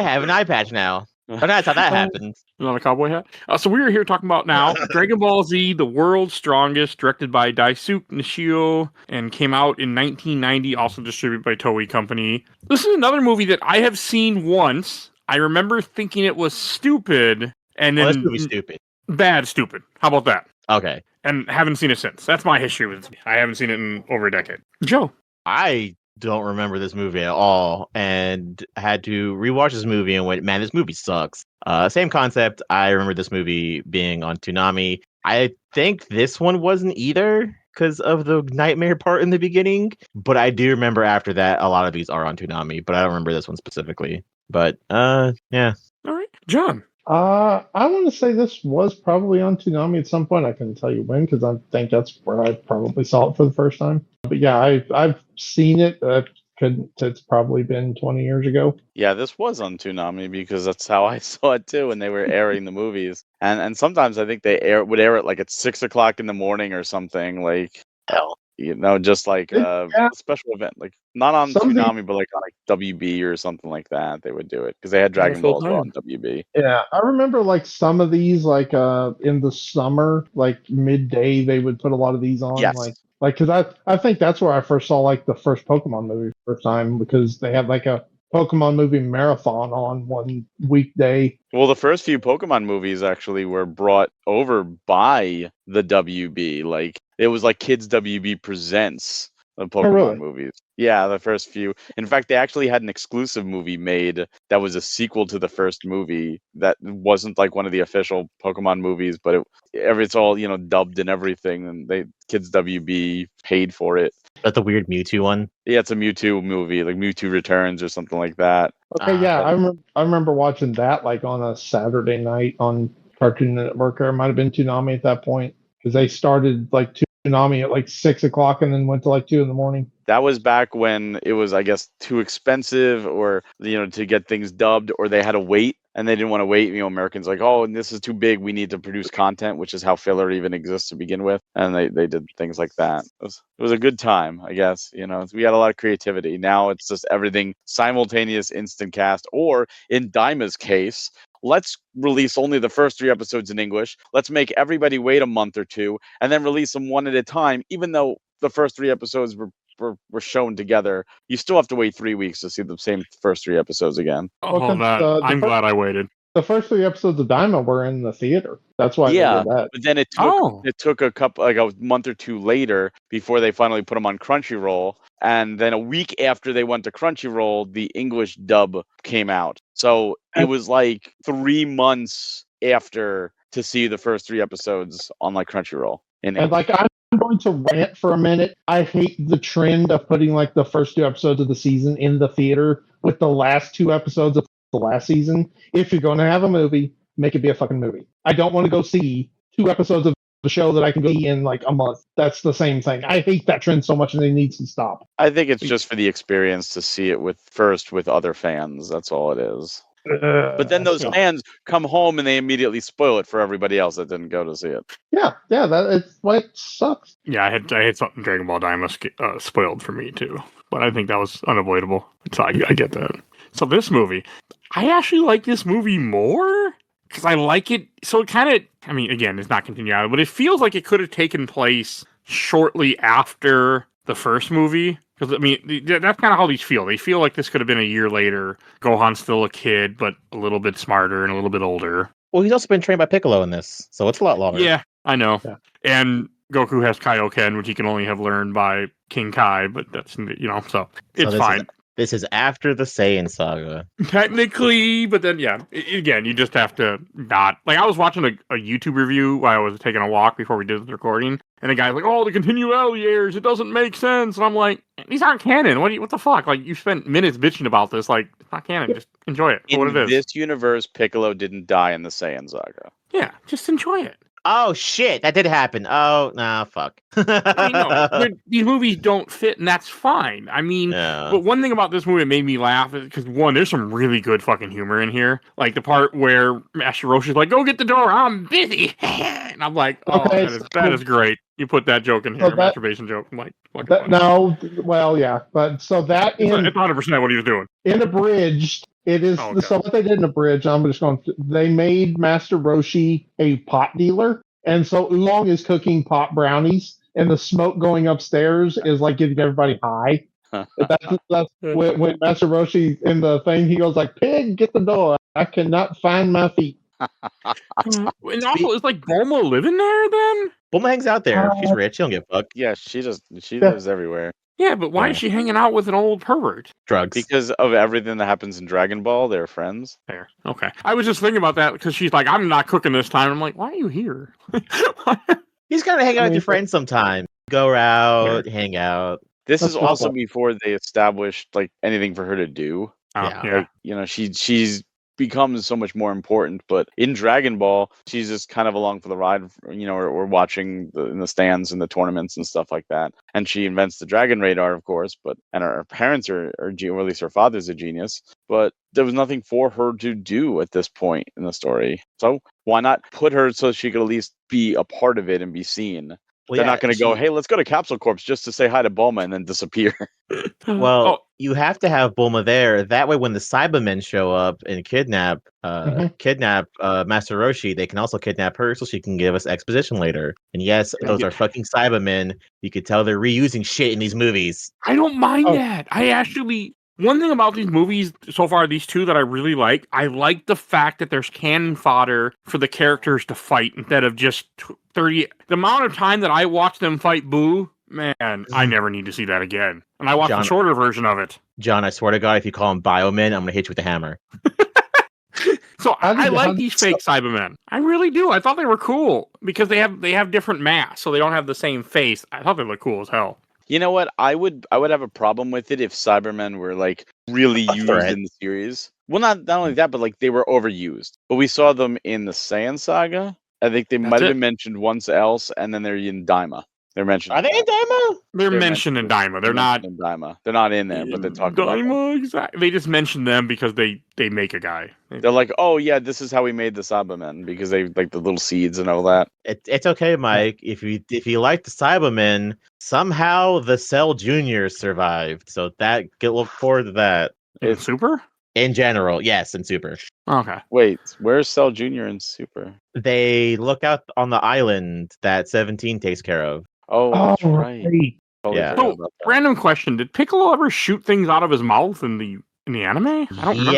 have an eye patch now. But that's how that happens. On a cowboy hat. So we are here talking about now Dragon Ball Z, The World's Strongest, directed by Daisuke Nishio, and came out in 1990, also distributed by Toei Company. This is another movie that I have seen once. I remember thinking it was stupid, and then This movie's stupid. bad stupid. How about that? Okay. And haven't seen it since. That's my history with it. I haven't seen it in over a decade. Joe. I don't remember this movie at all, and had to rewatch this movie and went, man, this movie sucks. Same concept. I remember this movie being on Toonami. I think this one wasn't either because of the nightmare part in the beginning, but I do remember after that a lot of these are on Toonami, but I don't remember this one specifically. But yeah. All right. John. I want to say this was probably on Toonami at some point. I couldn't tell you when because I think that's where I probably saw it for the first time. But yeah, I've seen it. It's probably been 20 years ago. Yeah, this was on Toonami because that's how I saw it too when they were airing the movies. And sometimes I think they would air it like at 6:00 in the morning or something. Like Hell. Just like a special event, like not on Toonami, but like on WB or something like that. They would do it because they had Dragon Ball as well on WB. Yeah, I remember like some of these, like in the summer, like midday, they would put a lot of these on. Yes. Like because I think that's where I first saw like the first Pokemon movie first time because they had like a Pokemon movie marathon on one weekday. Well, the first few Pokemon movies actually were brought over by the WB. Like it was like Kids WB Presents the Pokemon movies. Yeah, the first few. In fact, they actually had an exclusive movie made that was a sequel to the first movie that wasn't like one of the official Pokemon movies, but it's all dubbed and everything, and Kids WB paid for it. That's the weird Mewtwo one. Yeah, it's a Mewtwo movie, like Mewtwo Returns or something like that. Okay, yeah, I remember watching that like on a Saturday night on Cartoon Network, or it might have been Toonami at that point because they started like Toonami at like 6:00 and then went to like 2 a.m. That was back when it was, I guess, too expensive, or to get things dubbed, or they had to wait, and they didn't want to wait. Americans like, oh, this is too big. We need to produce content, which is how filler even exists to begin with, and they did things like that. It was a good time, I guess. We had a lot of creativity. Now it's just everything simultaneous, instant cast, or in Daima's case, let's release only the first 3 episodes in English. Let's make everybody wait a month or two, and then release them one at a time, even though the first 3 episodes were shown together. You still have to wait 3 weeks to see the same first 3 episodes again. I'm glad I waited. The first 3 episodes of Daima were in the theater. That's why they did that. But then it took a month or two later before they finally put them on Crunchyroll. And then a week after they went to Crunchyroll, the English dub came out. So it was like 3 months after to see the first 3 episodes on like Crunchyroll. And like I'm going to rant for a minute. I hate the trend of putting like the first 2 episodes of the season in the theater with the last 2 episodes of the last season. If you're going to have a movie, make it be a fucking movie. I don't want to go see 2 episodes of the show that I can go see in like a month. That's the same thing. I hate that trend so much, and it needs to stop. I think it's just for the experience to see it with other fans. That's all it is. But then those fans come home and they immediately spoil it for everybody else that didn't go to see it. Yeah, it's what sucks. Yeah, I had something Dragon Ball Daima spoiled for me too, but I think that was unavoidable. So I get that. So this movie, I actually like this movie more because I like it. So it kind of, I mean, again, it's not continuity, but it feels like it could have taken place shortly after the first movie. Because, I mean, that's kind of how these feel. They feel like this could have been a year later. Gohan's still a kid, but a little bit smarter and a little bit older. Well, he's also been trained by Piccolo in this, so it's a lot longer. Yeah, I know. Yeah. And Goku has Kaioken, which he can only have learned by King Kai, but that's, so it's fine. This is after the Saiyan saga. Technically, but then, again, you just have to not... Like, I was watching a YouTube review while I was taking a walk before we did the recording, and the guy's like, oh, the continuity errors, it doesn't make sense. And I'm like, these aren't canon. What the fuck? Like, you spent minutes bitching about this. Like, it's not canon. Just enjoy it for what it is. In this universe, Piccolo didn't die in the Saiyan saga. Yeah, just enjoy it. Oh, shit, that did happen. Oh, nah, fuck. I know. These movies don't fit, and that's fine. I mean, But one thing about this movie that made me laugh is because, one, there's some really good fucking humor in here. Like the part where Master Roshi's like, go get the door, I'm busy. And I'm like, oh, Okay, that is great. You put that joke in here, So masturbation joke. I'm like, no, well, yeah. But so that it's 100% what he was doing. In Abridged, it is so what they did in Abridged, I'm just going to, they made Master Roshi a pot dealer. And so Oolong is cooking pot brownies, and the smoke going upstairs is like getting everybody high. That's when Master Roshi in the thing, he goes like, pig, get the door. I cannot find my feet. And also, is like Bulma living there then? Bulma hangs out there. She's rich. She don't give a fuck. Yeah, she lives everywhere. Yeah, but why is she hanging out with an old pervert? Drugs. Because of everything that happens in Dragon Ball, they're friends. Fair. Okay. I was just thinking about that because she's like, I'm not cooking this time. I'm like, why are you here? He's kind of hang out with your friends sometime. Go out, hang out. This is also before they established like anything for her to do. Yeah. Like, she's becomes so much more important, but in Dragon Ball she's just kind of along for the ride, or watching in the stands and the tournaments and stuff like that, and she invents the Dragon Radar, of course, and her parents or at least her father's a genius, but there was nothing for her to do at this point in the story, so why not put her so she could at least be a part of it and be seen. They're not going to go, hey, let's go to Capsule Corp just to say hi to Bulma and then disappear. Well, you have to have Bulma there. That way, when the Cybermen show up and kidnap Master Roshi, they can also kidnap her so she can give us exposition later. And yes, those are fucking Cybermen. You could tell they're reusing shit in these movies. I don't mind that. One thing about these movies so far, these two that I really like, I like the fact that there's cannon fodder for the characters to fight instead of just 30. The amount of time that I watch them fight Boo, man, I never need to see that again. And I watched the shorter version of it. John, I swear to God, if you call them Biomen, I'm going to hit you with a hammer. So I like these fake Cybermen. I really do. I thought they were cool because they have different masks, so they don't have the same face. I thought they looked cool as hell. You know what? I would have a problem with it if Cybermen were like really used in the series. Well, not only that, but like they were overused. But we saw them in the Saiyan saga. I think they might have been mentioned once else, and then they're in Daima. They're mentioned. Are they in Daima? They're mentioned in Daima. They're not in Daima. They're not in there, but they talk about Daima. Exactly. They just mention them because they make a guy. They're like, oh yeah, this is how we made the Cybermen because they like the little seeds and all that. It's okay, Mike. If you like the Cybermen, somehow the Cell Juniors survived. So look forward to that. It's Super. In general, yes, in Super. Okay. Wait, where's Cell Junior in Super? They look out on the island that 17 takes care of. Oh, that's right. Yeah. So, random question: did Piccolo ever shoot things out of his mouth in the anime? I don't remember.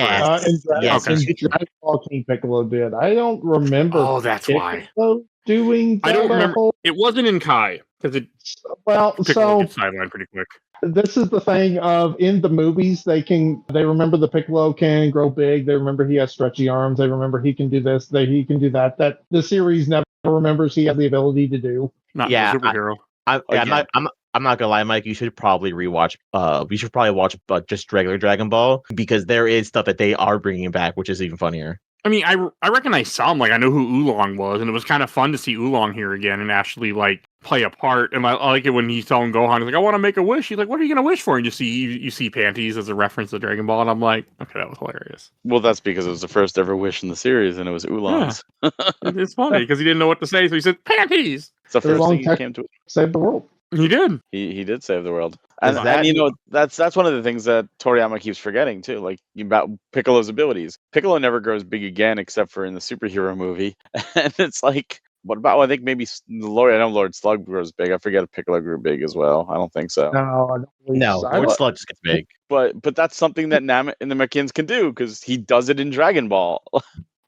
Yes. Dragon Ball King Piccolo did. I don't remember. Oh, that's why. Doing. I don't remember. It wasn't in Kai because it. Well, Piccolo gets sidelined pretty quick. This is the thing of in the movies they remember the Piccolo can grow big. They remember he has stretchy arms. They remember he can do this. He can do that. That the series never remembers he has the ability to do. Not a superhero. I'm not gonna lie, Mike. You should probably rewatch. We should probably watch just regular Dragon Ball because there is stuff that they are bringing back, which is even funnier. I mean, I recognize some. Like, I know who Oolong was, and it was kind of fun to see Oolong here again and actually like play a part. And I like it when he's telling Gohan, he's like, "I want to make a wish." He's like, "What are you gonna wish for?" And you see panties as a reference to Dragon Ball, and I'm like, okay, that was hilarious. Well, that's because it was the first ever wish in the series, and it was Oolong's. It's funny because he didn't know what to say, so he said panties. It's the first Oolong thing he came to. Save the world. He did. He did save the world, Is and that- you know that's one of the things that Toriyama keeps forgetting too. Like about Piccolo's abilities. Piccolo never grows big again, except for in the superhero movie, and it's like, what about? Well, I think maybe Lord. I know Lord Slug grows big. I forget if Piccolo grew big as well. I don't think so. No, I don't believe No, so. Lord Slug just gets big. But that's something that Namek and the Mechans can do because he does it in Dragon Ball.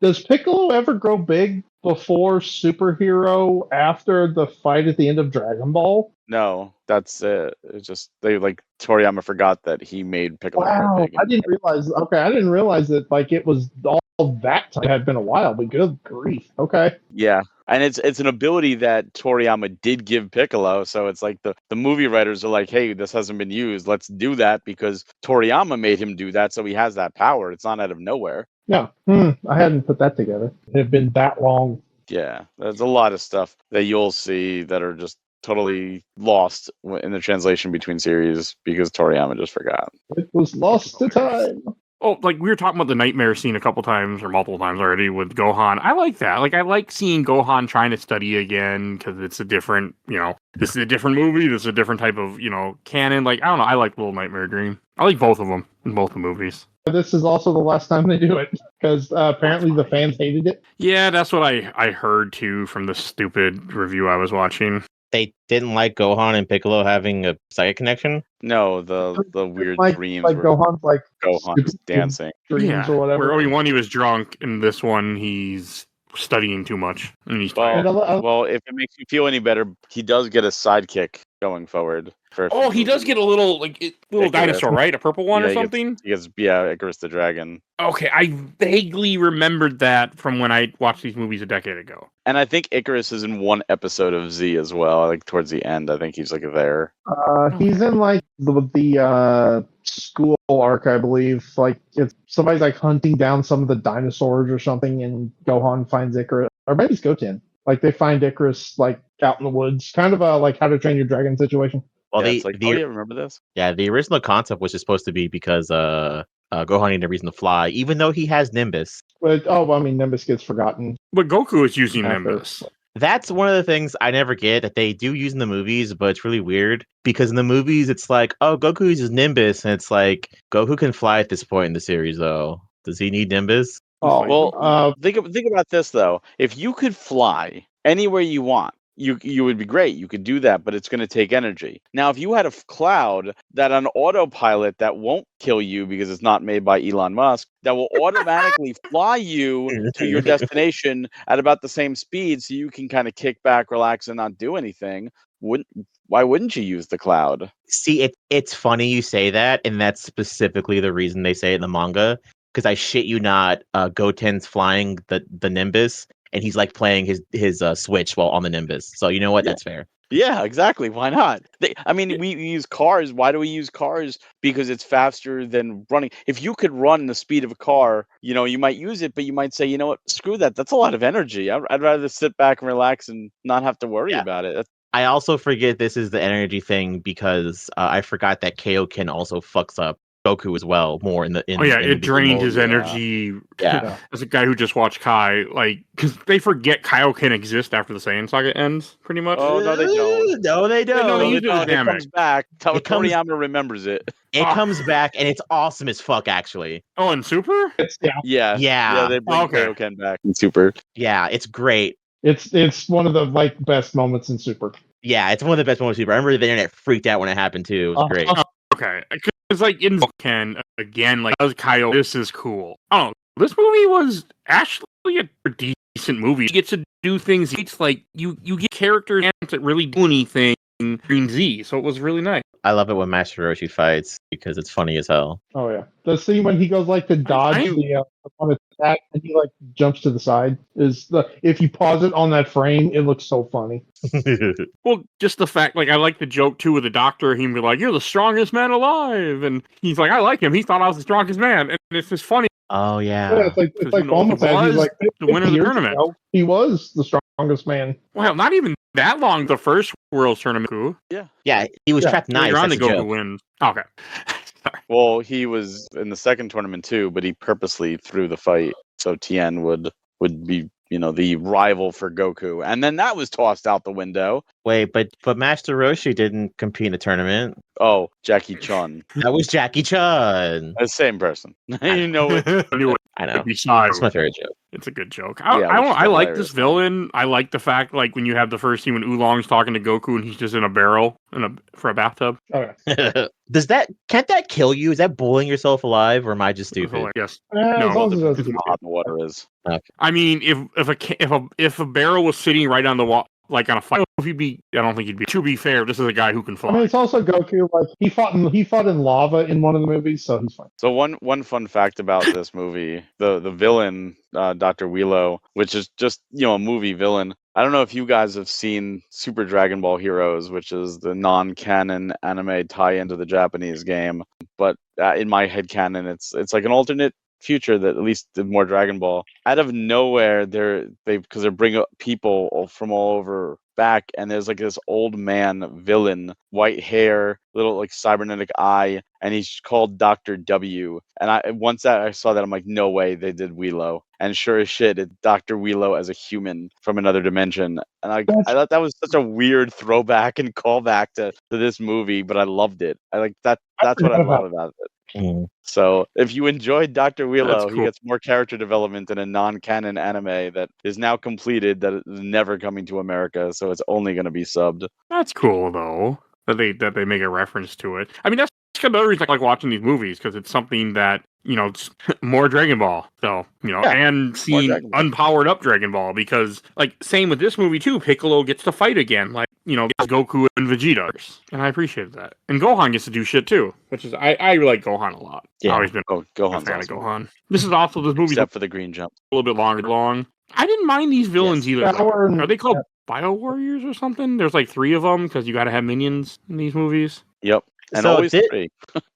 Does Piccolo ever grow big before superhero after the fight at the end of Dragon Ball? No, that's it. It's just they like Toriyama forgot that he made Piccolo. grow Wow, big. I didn't realize. Okay, I didn't realize that. Like it was all that time. It had been a while, but good grief. Okay, Yeah, and it's an ability that Toriyama did give Piccolo. So it's like the movie writers are like, hey, this hasn't been used. Let's do that because Toriyama made him do that, so he has that power. It's not out of nowhere. yeah, I hadn't put that together. It had been that long. Yeah, there's a lot of stuff that you'll see that are just totally lost in the translation between series because Toriyama just forgot. It was lost to time. Oh, like we were talking about the nightmare scene a couple times or multiple times already with Gohan. I like that. Like I like seeing Gohan trying to study again because it's a different, this is a different movie. This is a different type of, canon. Like I don't know. I like Little Nightmare Dream. I like both of them in both the movies. This is also the last time they do it because apparently the fans hated it. Yeah, that's what I heard too from the stupid review I was watching. They didn't like Gohan and Piccolo having a psychic connection. No, the weird Like, dreams like where Gohan's like Gohan's stupid dancing. dreams or whatever. Where only one he was drunk, and this one he's studying too much, and he's tired. Well, if it makes you feel any better, he does get a sidekick going forward. Oh, he does get a little little Icarus. dinosaur, right? A purple one Yeah, or something. He gets Icarus the dragon. Okay, I vaguely remembered that from when I watched these movies a decade ago. And I think Icarus is in one episode of Z as well. Like towards the end, I think he's like there. He's in like the school arc, I believe. Like it's somebody's like hunting down some of the dinosaurs or something, and Gohan finds Icarus, or maybe it's Goten. Like they find Icarus like out in the woods, kind of a like How to Train Your Dragon situation. Well, It's like, remember this? Yeah, the original concept was just supposed to be because Gohan needed a reason to fly, even though he has Nimbus. But Nimbus gets forgotten. But Goku is using after. Nimbus. That's one of the things I never get that they do use in the movies, but it's really weird because in the movies it's like, oh, Goku uses Nimbus, and it's like Goku can fly at this point in the series, though. Does he need Nimbus? Oh, well, think about this though. If you could fly anywhere you want, you would be great. You could do that, but it's going to take energy. Now, if you had a cloud that on autopilot that won't kill you because it's not made by Elon Musk, that will automatically fly you to your destination at about the same speed, so you can kind of kick back, relax, and not do anything. Why wouldn't you use the cloud? See, it's funny you say that, and that's specifically the reason they say it in the manga. Because I shit you not, Goten's flying the Nimbus, and he's like playing his Switch while on the Nimbus. So you know what? Yeah. That's fair. Yeah, exactly. Why not? We use cars. Why do we use cars? Because it's faster than running. If you could run the speed of a car, you might use it, but you might say, you know what? Screw that. That's a lot of energy. I'd rather sit back and relax and not have to worry about it. I also forget this is the energy thing because I forgot that Kaioken also fucks up Goku as well more in the It drained his energy. Yeah. As a guy who just watched Kai, because they forget Kaioken exists after the Saiyan saga ends, pretty much. Oh, no, they don't. No, they don't. No, they use it with It Namek. comes back. Toriyama remembers it. It comes back, and it's awesome as fuck, actually. Oh, and Super? Yeah. Yeah. They bring Okay. Kaioken back in Super. Yeah, it's great. It's one of the best moments in Super. Yeah, it's one of the best moments. I remember the internet freaked out when it happened too. It was great. Okay. It's like in Ken, again, as Kyle, this is cool. Oh, this movie was actually a decent movie. You get to do things. It's like you get characters that really do anything. Green Z, so it was really nice. I love it when Master Roshi fights because it's funny as hell. Oh yeah, the scene when he goes like to dodge I- the one attack and he like jumps to the side is the if you pause it on that frame, it looks so funny. Well, just the fact, like, I like the joke too with the doctor. He'd be like, "You're the strongest man alive," and he's like, "I like him. He thought I was the strongest man," and it's just funny. Oh Yeah, yeah. it's like You know, almost he as he's was like the winner of 50 the years tournament. ago, he was the strongest man. Well, not even that long. The first World's Tournament. Goku. Yeah, he was Yeah. trapped nice. Later on, the That's a Goku joke. wins. Okay. Sorry. Well, he was in the second tournament too, but he purposely threw the fight so Tien would be, the rival for Goku, and then that was tossed out the window. Wait, but Master Roshi didn't compete in the tournament. Oh, Jackie Chun, That was Jackie Chun. the same person. You know it. I knew it I know. would be Saru. That's my favorite joke. It's a good joke. Yeah, which is I like hilarious. this villain. I like the fact, like, when you have the first scene when Oolong's talking to Goku and he's just in a barrel for a bathtub. Oh yeah. Can't that kill you? Is that boiling yourself alive, or am I just It was stupid? hilarious. As No, long as it doesn't How get hot the water is. I mean, if a barrel was sitting right on the wall, like on a fire, I don't think he'd be. To be fair, this is a guy who can fly. I mean, it's also Goku. Like he fought in lava in one of the movies, so he's fine. So one fun fact about this movie, the villain, Dr. Wheelo, which is just a movie villain. I don't know if you guys have seen Super Dragon Ball Heroes, which is the non-canon anime tie into the Japanese game. But in my head canon, it's like an alternate future that at least did more Dragon Ball. Out of nowhere, they bring up people from all over back, and there's like this old man villain, white hair, little like cybernetic eye, and he's called Dr. W. And once I saw that, I'm like, no way they did Wheelo. And sure as shit, it's Dr. Wheelo as a human from another dimension. And I thought that was such a weird throwback and callback to this movie, but I loved it. I like that. That's what I love about it. Mm. So if you enjoyed Dr. Wheelo, That's he cool. gets more character development in a non-canon anime that is now completed, that is never coming to America, so it's only going to be subbed. That's cool though that they make a reference to it. I mean, that's another reason I like watching these movies, because it's something that it's more Dragon Ball. So and seeing Dragon Ball. unpowered up Dragon Ball, because like same with this movie too. Piccolo gets to fight again, like Goku and Vegeta, and I appreciate that. And Gohan gets to do shit too, which is I like Gohan a lot. Yeah. I've always been Oh, a Gohan's fan awesome. of Gohan. This movie's Except for the green jump. a little bit long. I didn't mind these villains either. Like, Power and- are they called Bio Warriors or something? There's like 3 of them because you got to have minions in these movies. Yep. And So always thi- 3.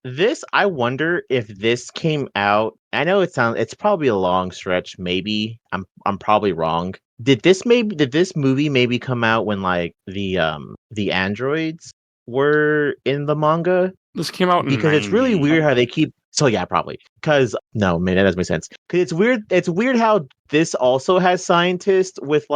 This, I wonder if this came out. I know it's probably a long stretch. Maybe I'm probably wrong. Did this movie maybe come out when like the androids were in the manga? This came out in Because it's really 90. weird how they keep. So yeah, probably. Because no, man, that doesn't make sense. Because it's weird. It's weird how this also has scientists with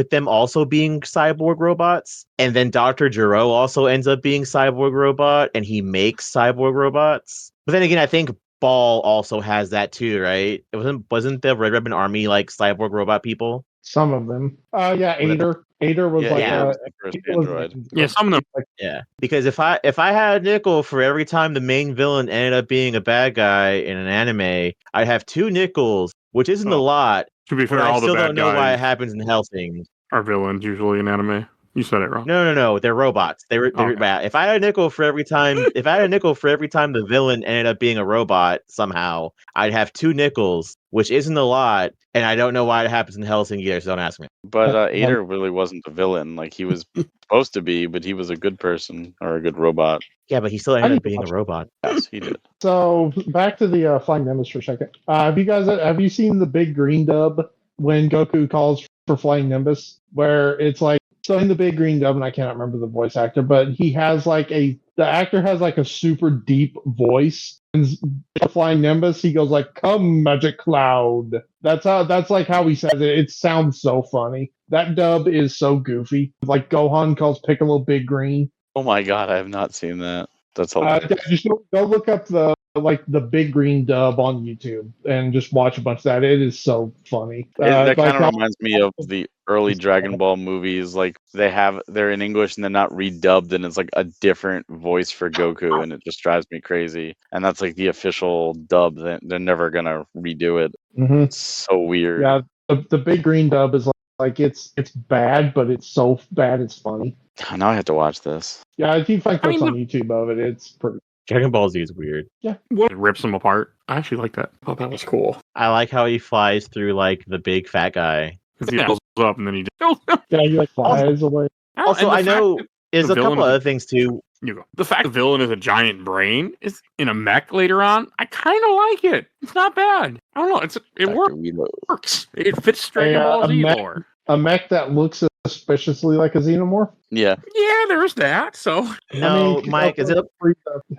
them also being cyborg robots, and then Dr. Gero also ends up being cyborg robot, and he makes cyborg robots. But then again, I think Ball also has that too, right? It wasn't the Red Ribbon Army like cyborg robot people? Some of them. Yeah, Ader. Ader was like yeah, it was the first he was- android. Yeah, some of them. like, Yeah, because if I had a nickel for every time the main villain ended up being a bad guy in an anime, I'd have 2 nickels, which isn't a Oh, lot. To be fair, But I all the still bad don't know why it guys happens in Hellsing. are villains usually in anime. You said it wrong. No, they're robots. They're Okay. bad. If I had a nickel for every time, the villain ended up being a robot somehow, I'd have 2 nickels, which isn't a lot, and I don't know why it happens in Hellsing either. So don't ask me. But Ader really wasn't a villain. Like, he was supposed to be, but he was a good person or a good robot. Yeah, but he still ended need up to being a watch robot. Yes, he did. So back to the Flying Nimbus for a second. Have you seen the big green dub when Goku calls for Flying Nimbus, where it's like, so in the big green dub, and I cannot remember the voice actor, but he has like the actor has like a super deep voice. And the Flying Nimbus, he goes like, "Come, magic cloud." That's like how he says it. It sounds so funny. That dub is so goofy. Like Gohan calls Piccolo Big Green. Oh my god, I have not seen that. That's hilarious. Just go look up the big green dub on YouTube and just watch a bunch of that. It is so funny. That like kind of how- reminds me of the early Dragon Ball movies. Like, they're in English and they're not redubbed, and it's like a different voice for Goku, and it just drives me crazy. And that's like the official dub. They're never gonna redo it. Mhm. It's so weird. Yeah, the big green dub is like it's bad, but it's so bad it's funny. Now I have to watch this. Yeah, I keep finding clips mean, on YouTube of it. It's pretty. Dragon Ball Z is weird. What? It rips them apart. I actually like that. Oh, that was cool. I like how he flies through like the big fat guy. Because he pulls up and then he just. Yeah, he like flies away. Also, I know there's the a couple villain is- other things too. You go. The fact the villain is a giant brain is in a mech later on. I kind of like it. It's not bad. I don't know. It Dr. Reload. works. It fits Dragon Ball a Z mech- lore. A mech that looks suspiciously like a xenomorph. Yeah. Yeah, there's that. So No, Mike, is it?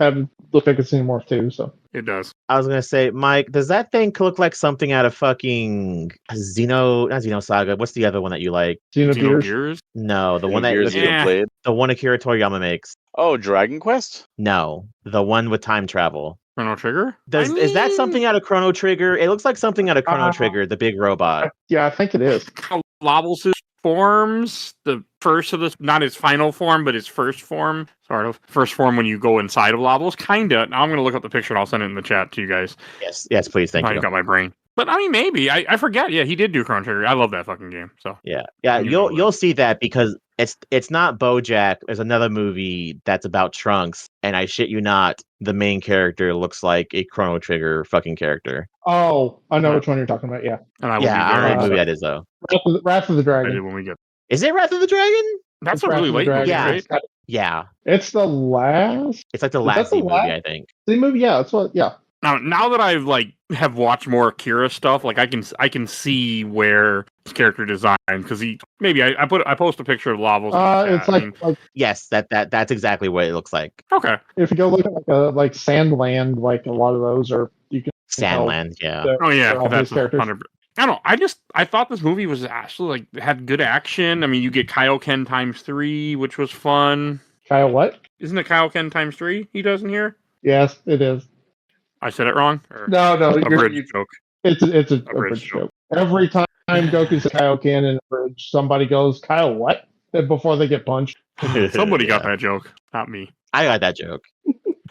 Have it look like a xenomorph too? So it does. I was gonna say, Mike, does that thing look like something out of fucking not Xenosaga? What's the other one that you like? Xenogears. Xenogears. No, the one that Xenogears Yeah. Xenoblade. the one Akira Toriyama makes. Oh, Dragon Quest? No, the one with time travel. Chrono Trigger. Is that something out of Chrono Trigger? It looks like something out of Chrono Trigger, the big robot. Yeah, I think it is. How Lobbles' forms, the first of the, not his final form, but his first form, sort of. First form when you go inside of Lobbles, kinda. Now I'm going to look up the picture and I'll send it in the chat to you guys. Yes, please, thank I you. got my brain. But I mean, maybe. I forget. Yeah, he did do Chrono Trigger. I love that fucking game. So Yeah, You know you'll see that because it's not BoJack. There's another movie that's about Trunks, and I shit you not, the main character looks like a Chrono Trigger fucking character. Oh, I know which one you're talking about. Yeah, and I Yeah, I don't know what will be movie very that is though. Wrath of the excited Dragon. when we get. Is it Wrath of the Dragon? That's It's a Wrath really of the late movie, Dragon. right? Yeah. Yeah, It's the last it's like the Is last that the movie, last? I think. movie. Yeah, that's what. Yeah, Now that I've have watched more Akira stuff, I can see where his character design, because I post a picture of Lobbles. in the it's chat. I mean, like Yes, that's exactly what it looks like. okay. if you go look at like Sandland, like a lot of those are you can tell Sandland, yeah. Oh yeah, they're all that's his characters. 100. I don't know. I thought this movie was actually had good action. I mean, you get Kaioken ×3, which was fun. Kyle, what? Isn't it Kaioken ×3 he does in here? Yes, it is. I said it wrong. Or No, a bridge you, joke. it's a bridge bridge joke. Every time Goku says Kaioken in a bridge, somebody goes Kyle, what? Before they get punched. Somebody got Yeah. that joke, not me. I got that joke.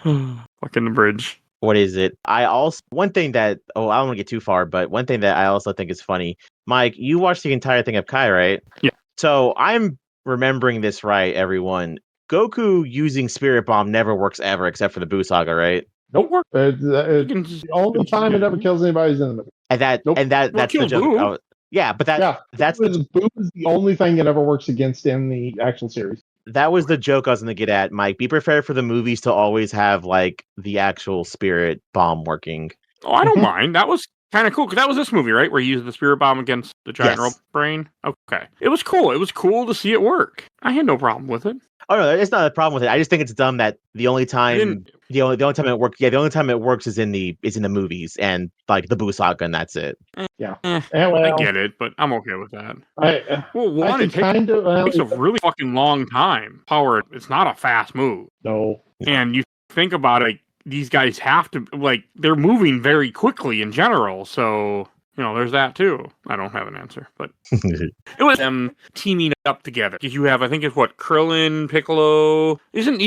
Fucking the bridge. What is it? I also one thing that I don't want to get too far, but one thing that I also think is funny, Mike, you watched the entire thing of Kai, right? Yeah. So I'm remembering this right, everyone. Goku using Spirit Bomb never works ever, except for the Buu Saga, right? Nope. It's You can just- the only time it ever kills anybody is in the movie. And that Nope. that's the kill joke. Buu. Yeah, but that's Boo is the only thing that ever works against in the actual series. that was the joke I was gonna get at, Mike. Be prepared for the movies to always have like the actual Spirit Bomb working. Oh, I don't mind. That was kind of cool because that was this movie, right? Where he used the Spirit Bomb against the giant Yes. rope brain. Okay, it was cool. It was cool to see it work. I had no problem with it. Oh no, it's not a problem with it. I just think it's dumb that the only I time didn't- the only time it works, the only time it works is in the movies and like the Buu Saga, and that's it. And I well, get it, but I'm okay with that. I Well, one, can it takes kind of takes a really fucking long time. Power, it's not a fast move. no. And you think about it, these guys have to, they're moving very quickly in general. So, there's that too. I don't have an answer, but it was them teaming up together. Because you have, I think it's Krillin, Piccolo. Isn't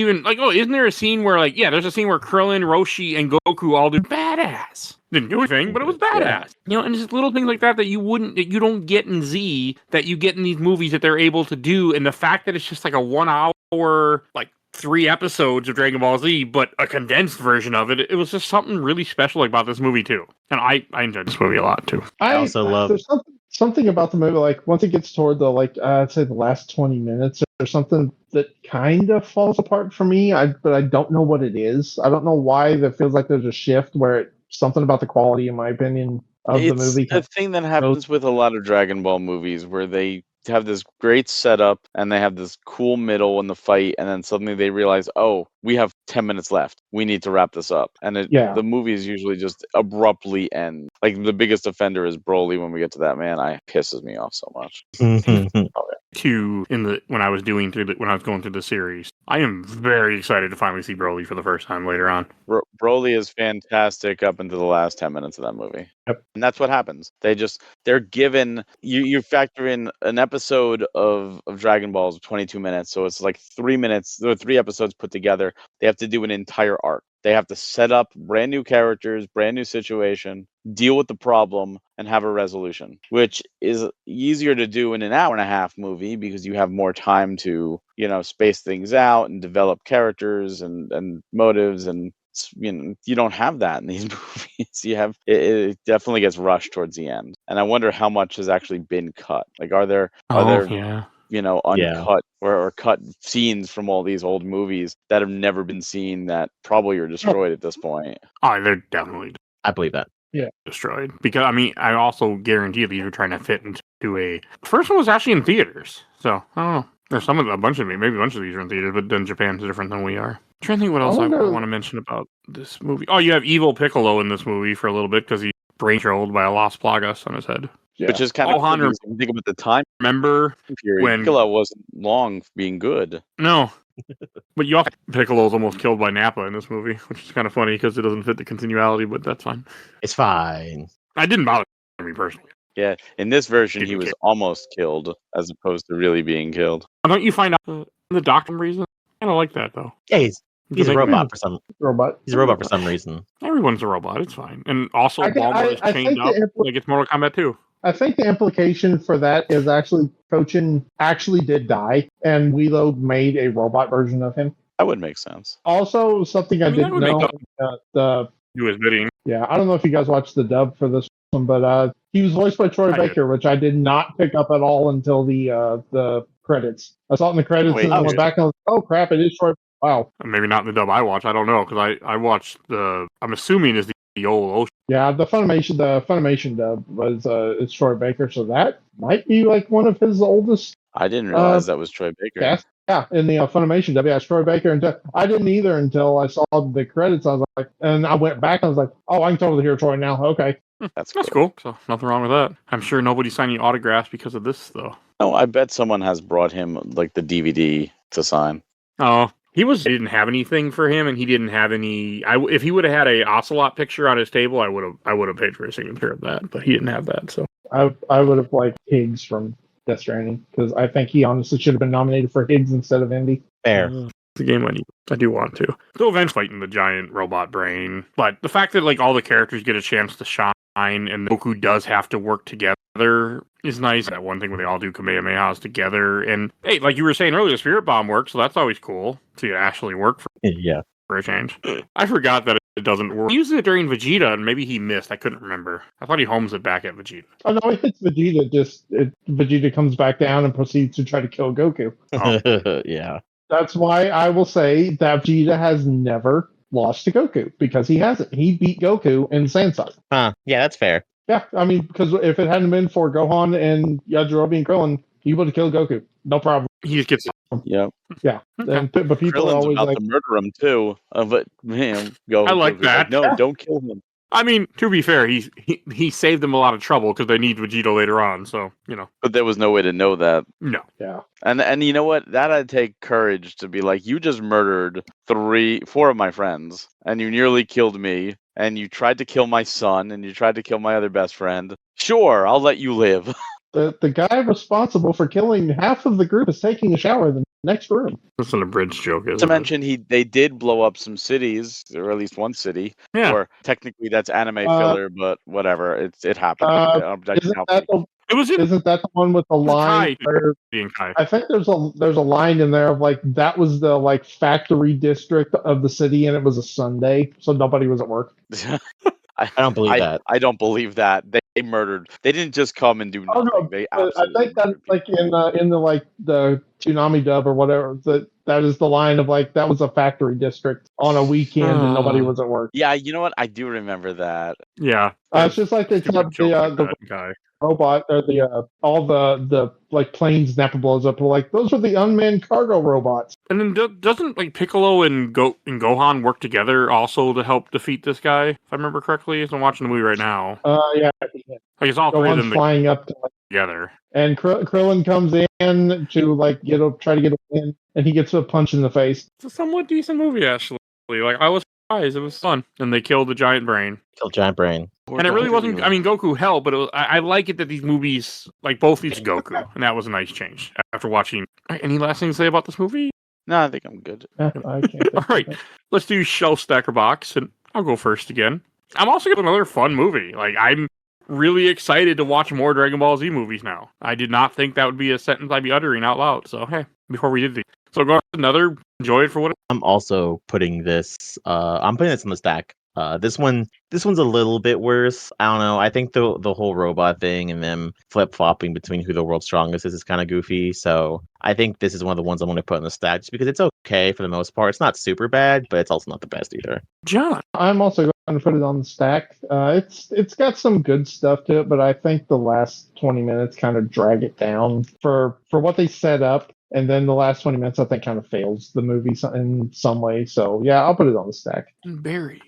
there a scene where, there's a scene where Krillin, Roshi, and Goku all do badass. Didn't do anything, but it was badass. And just little things like that that you don't get in Z, that you get in these movies that they're able to do. And the fact that it's just like a 1 hour, 3 episodes of Dragon Ball Z, but a condensed version of it. It was just something really special about this movie too. And I enjoyed this movie a lot too. I also love- There's something about the movie, once it gets toward the I'd say the last 20 minutes or something that kind of falls apart for me. But I don't know what it is. I don't know why that feels like there's a shift where something about the quality, in my opinion, of the movie. It's a thing that happens with a lot of Dragon Ball movies where they have this great setup and they have this cool middle in the fight, and then suddenly they realize, oh, we have 10 minutes left. We need to wrap this up. And the movies usually just abruptly end. Like the biggest offender is Broly when we get to that, man. It pisses me off so much. When I was going through the series, I am very excited to finally see Broly for the first time later on. Broly is fantastic up until the last 10 minutes of that movie. Yep. And that's what happens. They're given, you factor in an episode of Dragon Ball is 22 minutes. So it's like 3 minutes, there are 3 episodes put together. They have to do an entire arc. They have to set up brand new characters, brand new situation, deal with the problem, and have a resolution, which is easier to do in an hour and a half movie because you have more time to, space things out and develop characters and motives, and you don't have that in these movies. It definitely gets rushed towards the end, and I wonder how much has actually been cut. Like, are there Yeah. uncut or cut scenes from all these old movies that have never been seen that probably are destroyed at this point? Oh, they're definitely I believe that. destroyed. Because, I also guarantee these are trying to fit into the first one was actually in theaters. So, I don't know. There's maybe a bunch of these are in theaters, but then Japan's different than we are. I'm trying to think what else I want to mention about this movie. Oh, you have Evil Piccolo in this movie for a little bit because he's brain controlled by a Lost Plagas on his head. Yeah. Which is kind of confusing. Think about the time Remember period. when Piccolo wasn't long being good. No. But you also Piccolo's almost killed by Nappa in this movie, which is kind of funny because it doesn't fit the continuality, but that's fine. It's fine. I didn't bother me personally. Yeah, in this version, he was almost killed as opposed to really being killed. Don't you find out the doctor reason? I kind of like that though. Yeah, he's a robot for some robot. He's a robot for some reason. Everyone's a robot. It's fine. And also, Bulma is chained up like it's Mortal Kombat 2. I think the implication for that is actually Cochin actually did die, and Wheelo made a robot version of him. That would make sense. Also, something I didn't know. Do his bidding. Yeah, I don't know if you guys watched the dub for this one, but he was voiced by Troy Baker, which I did not pick up at all until the credits. I saw it in the credits and I went back and I was like, oh crap, it is Troy. Wow. Maybe not the dub I watched. I don't know because I watched I'm assuming is the old Ocean. Yeah, the Funimation dub was it's Troy Baker, so that might be like one of his oldest. I didn't realize that was Troy Baker. Yeah, in the Funimation dub, it's Troy Baker, and I didn't either until I saw the credits. I was like, and I went back and I was like, oh, I can totally hear Troy now. Okay, that's cool. So nothing wrong with that. I'm sure nobody's signing autographs because of this though. No, I bet someone has brought him like the DVD to sign. Oh. He didn't have anything for him, and he didn't have any. If he would have had a Ocelot picture on his table, I would have paid for a signature of that. But he didn't have that, so I would have liked Higgs from Death Stranding because I think he honestly should have been nominated for Higgs instead of Indy. Fair. It's a game I do want to. So eventually fighting the giant robot brain, but the fact that like all the characters get a chance to shine and Goku does have to work together is nice. That one thing where they all do Kamehamehas together, and hey, like you were saying earlier, Spirit Bomb works, so that's always cool to actually work for a change. I forgot that it doesn't work. He used it during Vegeta, and maybe he missed. I couldn't remember. I thought he homes it back at Vegeta. Oh no, it hits Vegeta. Vegeta comes back down and proceeds to try to kill Goku. Oh. Yeah. That's why I will say that Vegeta has never lost to Goku, because he hasn't. He beat Goku in Saiyan. Huh. Yeah, that's fair. Yeah, I mean, because if it hadn't been for Gohan and Yajirobe and Krillin, he would have killed Goku. No problem. He just gets... Yeah. Yeah. But people Krillin's are always about like... to murder him, too. But, man, I like that. Like, no, don't kill him. I mean, to be fair, he saved them a lot of trouble because they need Vegeta later on, so, you know. But there was no way to know that. No. Yeah. And you know what? That'd take courage to be like, you just murdered 4 of my friends, and you nearly killed me, and you tried to kill my son, and you tried to kill my other best friend. Sure, I'll let you live. The guy responsible for killing half of the group is taking a shower in the next room. That's an abridged joke, isn't To it? mention, they did blow up some cities, or at least one city. Yeah. Or technically that's anime filler, but whatever. It happened. Isn't that the one with the line? I think there's a line in there of like that was the like factory district of the city, and it was a Sunday, so nobody was at work. I don't believe that. I don't believe that. They murdered. They didn't just come and do nothing. Oh, no, They I think that's like in the like the Toonami dub or whatever. That is the line of like that was a factory district on a weekend and nobody was at work. Yeah, you know what? I do remember that. Yeah. It's just like they took the guy. Robot or all the like planes Nappa blows up. Like those are the unmanned cargo robots. And then doesn't like Piccolo and Gohan work together also to help defeat this guy? If I remember correctly, as I'm watching the movie right now. Yeah. Like it's all three of them flying up together. And Krillin comes in to like try to get a win, and he gets a punch in the face. It's a somewhat decent movie, actually. Like I was surprised, it was fun, and they killed the giant brain. And it really wasn't. I mean, Goku helped, but I like it that these movies, like both these Goku, and that was a nice change after watching. Any last thing to say about this movie? No, I think I'm good. Yeah, I can't think All right, let's do Shelf Stacker Box, and I'll go first again. I'm also getting another fun movie. Like, I'm really excited to watch more Dragon Ball Z movies now. I did not think that would be a sentence I'd be uttering out loud. So, hey, before we did these. So, go another, enjoy it for what I'm also putting this. I'm putting this in the stack. This one's a little bit worse. I don't know. I think the whole robot thing and them flip flopping between who the world's strongest is kind of goofy. So I think this is one of the ones I'm going to put in the stack just because it's okay for the most part. It's not super bad, but it's also not the best either. John. I'm also going to put it on the stack. It's got some good stuff to it, but I think the last 20 minutes kind of drag it down for what they set up. And then the last 20 minutes, I think, kind of fails the movie in some way. So, yeah, I'll put it on the stack. Barry.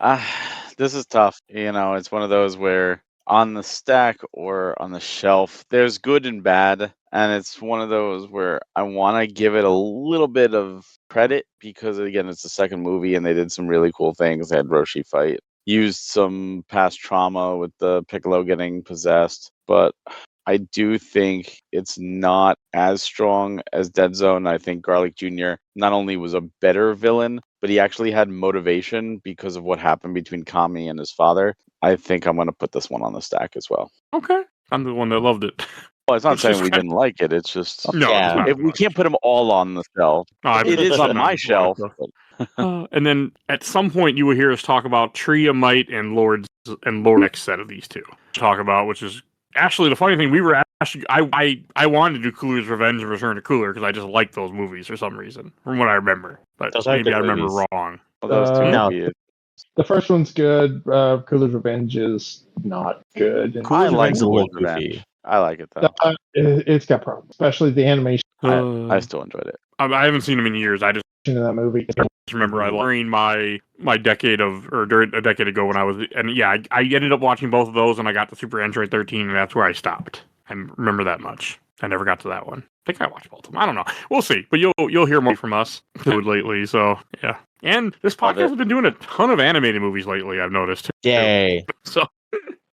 This is tough. It's one of those where on the stack or on the shelf, there's good and bad. And it's one of those where I want to give it a little bit of credit because, again, it's the second movie and they did some really cool things. They had Roshi fight, used some past trauma with the Piccolo getting possessed. But I do think it's not as strong as Dead Zone. I think Garlic Jr. not only was a better villain, but he actually had motivation because of what happened between Kami and his father. I think I'm going to put this one on the stack as well. Okay. I'm the one that loved it. Well, it's not It's saying just we kind didn't like it. It's just No, Yeah. it's not we can't put them all on the shelf. It is on my shelf. And then at some point you will hear us talk about Triamite and Lord next set of these two. Talk about, which is actually the funny thing. We were actually I wanted to do Cooler's Revenge and Return to Cooler because I just like those movies for some reason, from what I remember. But Those are maybe good I remember movies. wrong. Well, that was too No. weird. The first one's good. Cooler's Revenge is not good. And I like Revenge is a little Cooler's Revenge. goofy. I like it though. It's got problems, especially the animation I still enjoyed it. I haven't seen them in years. I just in that movie. remember during my decade during a decade ago when I was, and yeah, I ended up watching both of those and I got to Super Android 13 and that's where I stopped. I remember that much. I never got to that one. I think I watched both of them. I don't know. We'll see. But you'll hear more from us lately. So yeah. And this podcast has been doing a ton of animated movies lately, I've noticed. Yay. So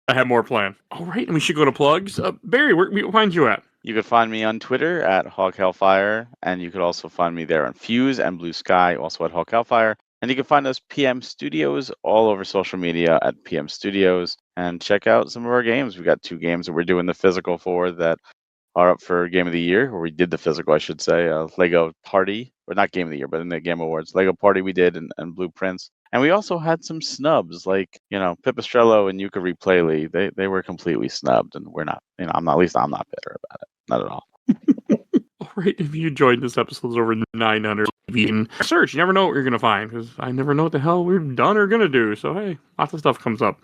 I have more planned. All right, and we should go to plugs. Barry, where can we find you at? You could find me on Twitter at Hawk Hellfire, and you could also find me there on Fuse and Blue Sky, also at Hawk Hellfire. And you can find us PM Studios all over social media at PM Studios, and check out some of our games. We've got 2 games that we're doing the physical for that are up for Game of the Year, or we did the physical, I should say. Lego Party, or not Game of the Year, but in the Game Awards. Lego Party we did, and Blueprints. And we also had some snubs, like, Pipistrello and Yuka Replayly. They were completely snubbed, and we're not, I'm not bitter about it. Not at all. All right, if you enjoyed this episode, over 900. You can search. You never know what you're going to find, because I never know what the hell we're done or going to do. So, hey, lots of stuff comes up.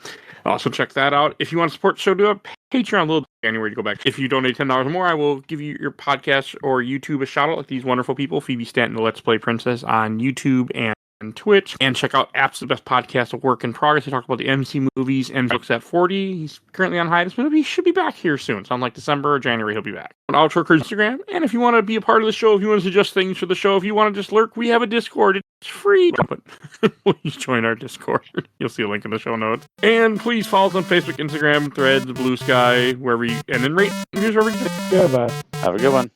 Also, check that out. If you want to support the show, do a Patreon, a little anywhere to go back. If you donate $10 or more, I will give you your podcast or YouTube a shout out like these wonderful people, Phoebe Stanton, the Let's Play Princess on YouTube and Twitch. And check out Apps, the best podcast of work in progress. I talk about the MC movies. MC looks at 40. He's currently on hiatus, but he should be back here soon. So, like December or January, he'll be back. On Outro Instagram. And if you want to be a part of the show, if you want to suggest things for the show, if you want to just lurk, we have a Discord. It's free. But please join our Discord. You'll see a link in the show notes. And please follow us on Facebook, Instagram, Threads, Blue Sky, wherever you, and then rate reviews wherever you can. Goodbye. Have a good one.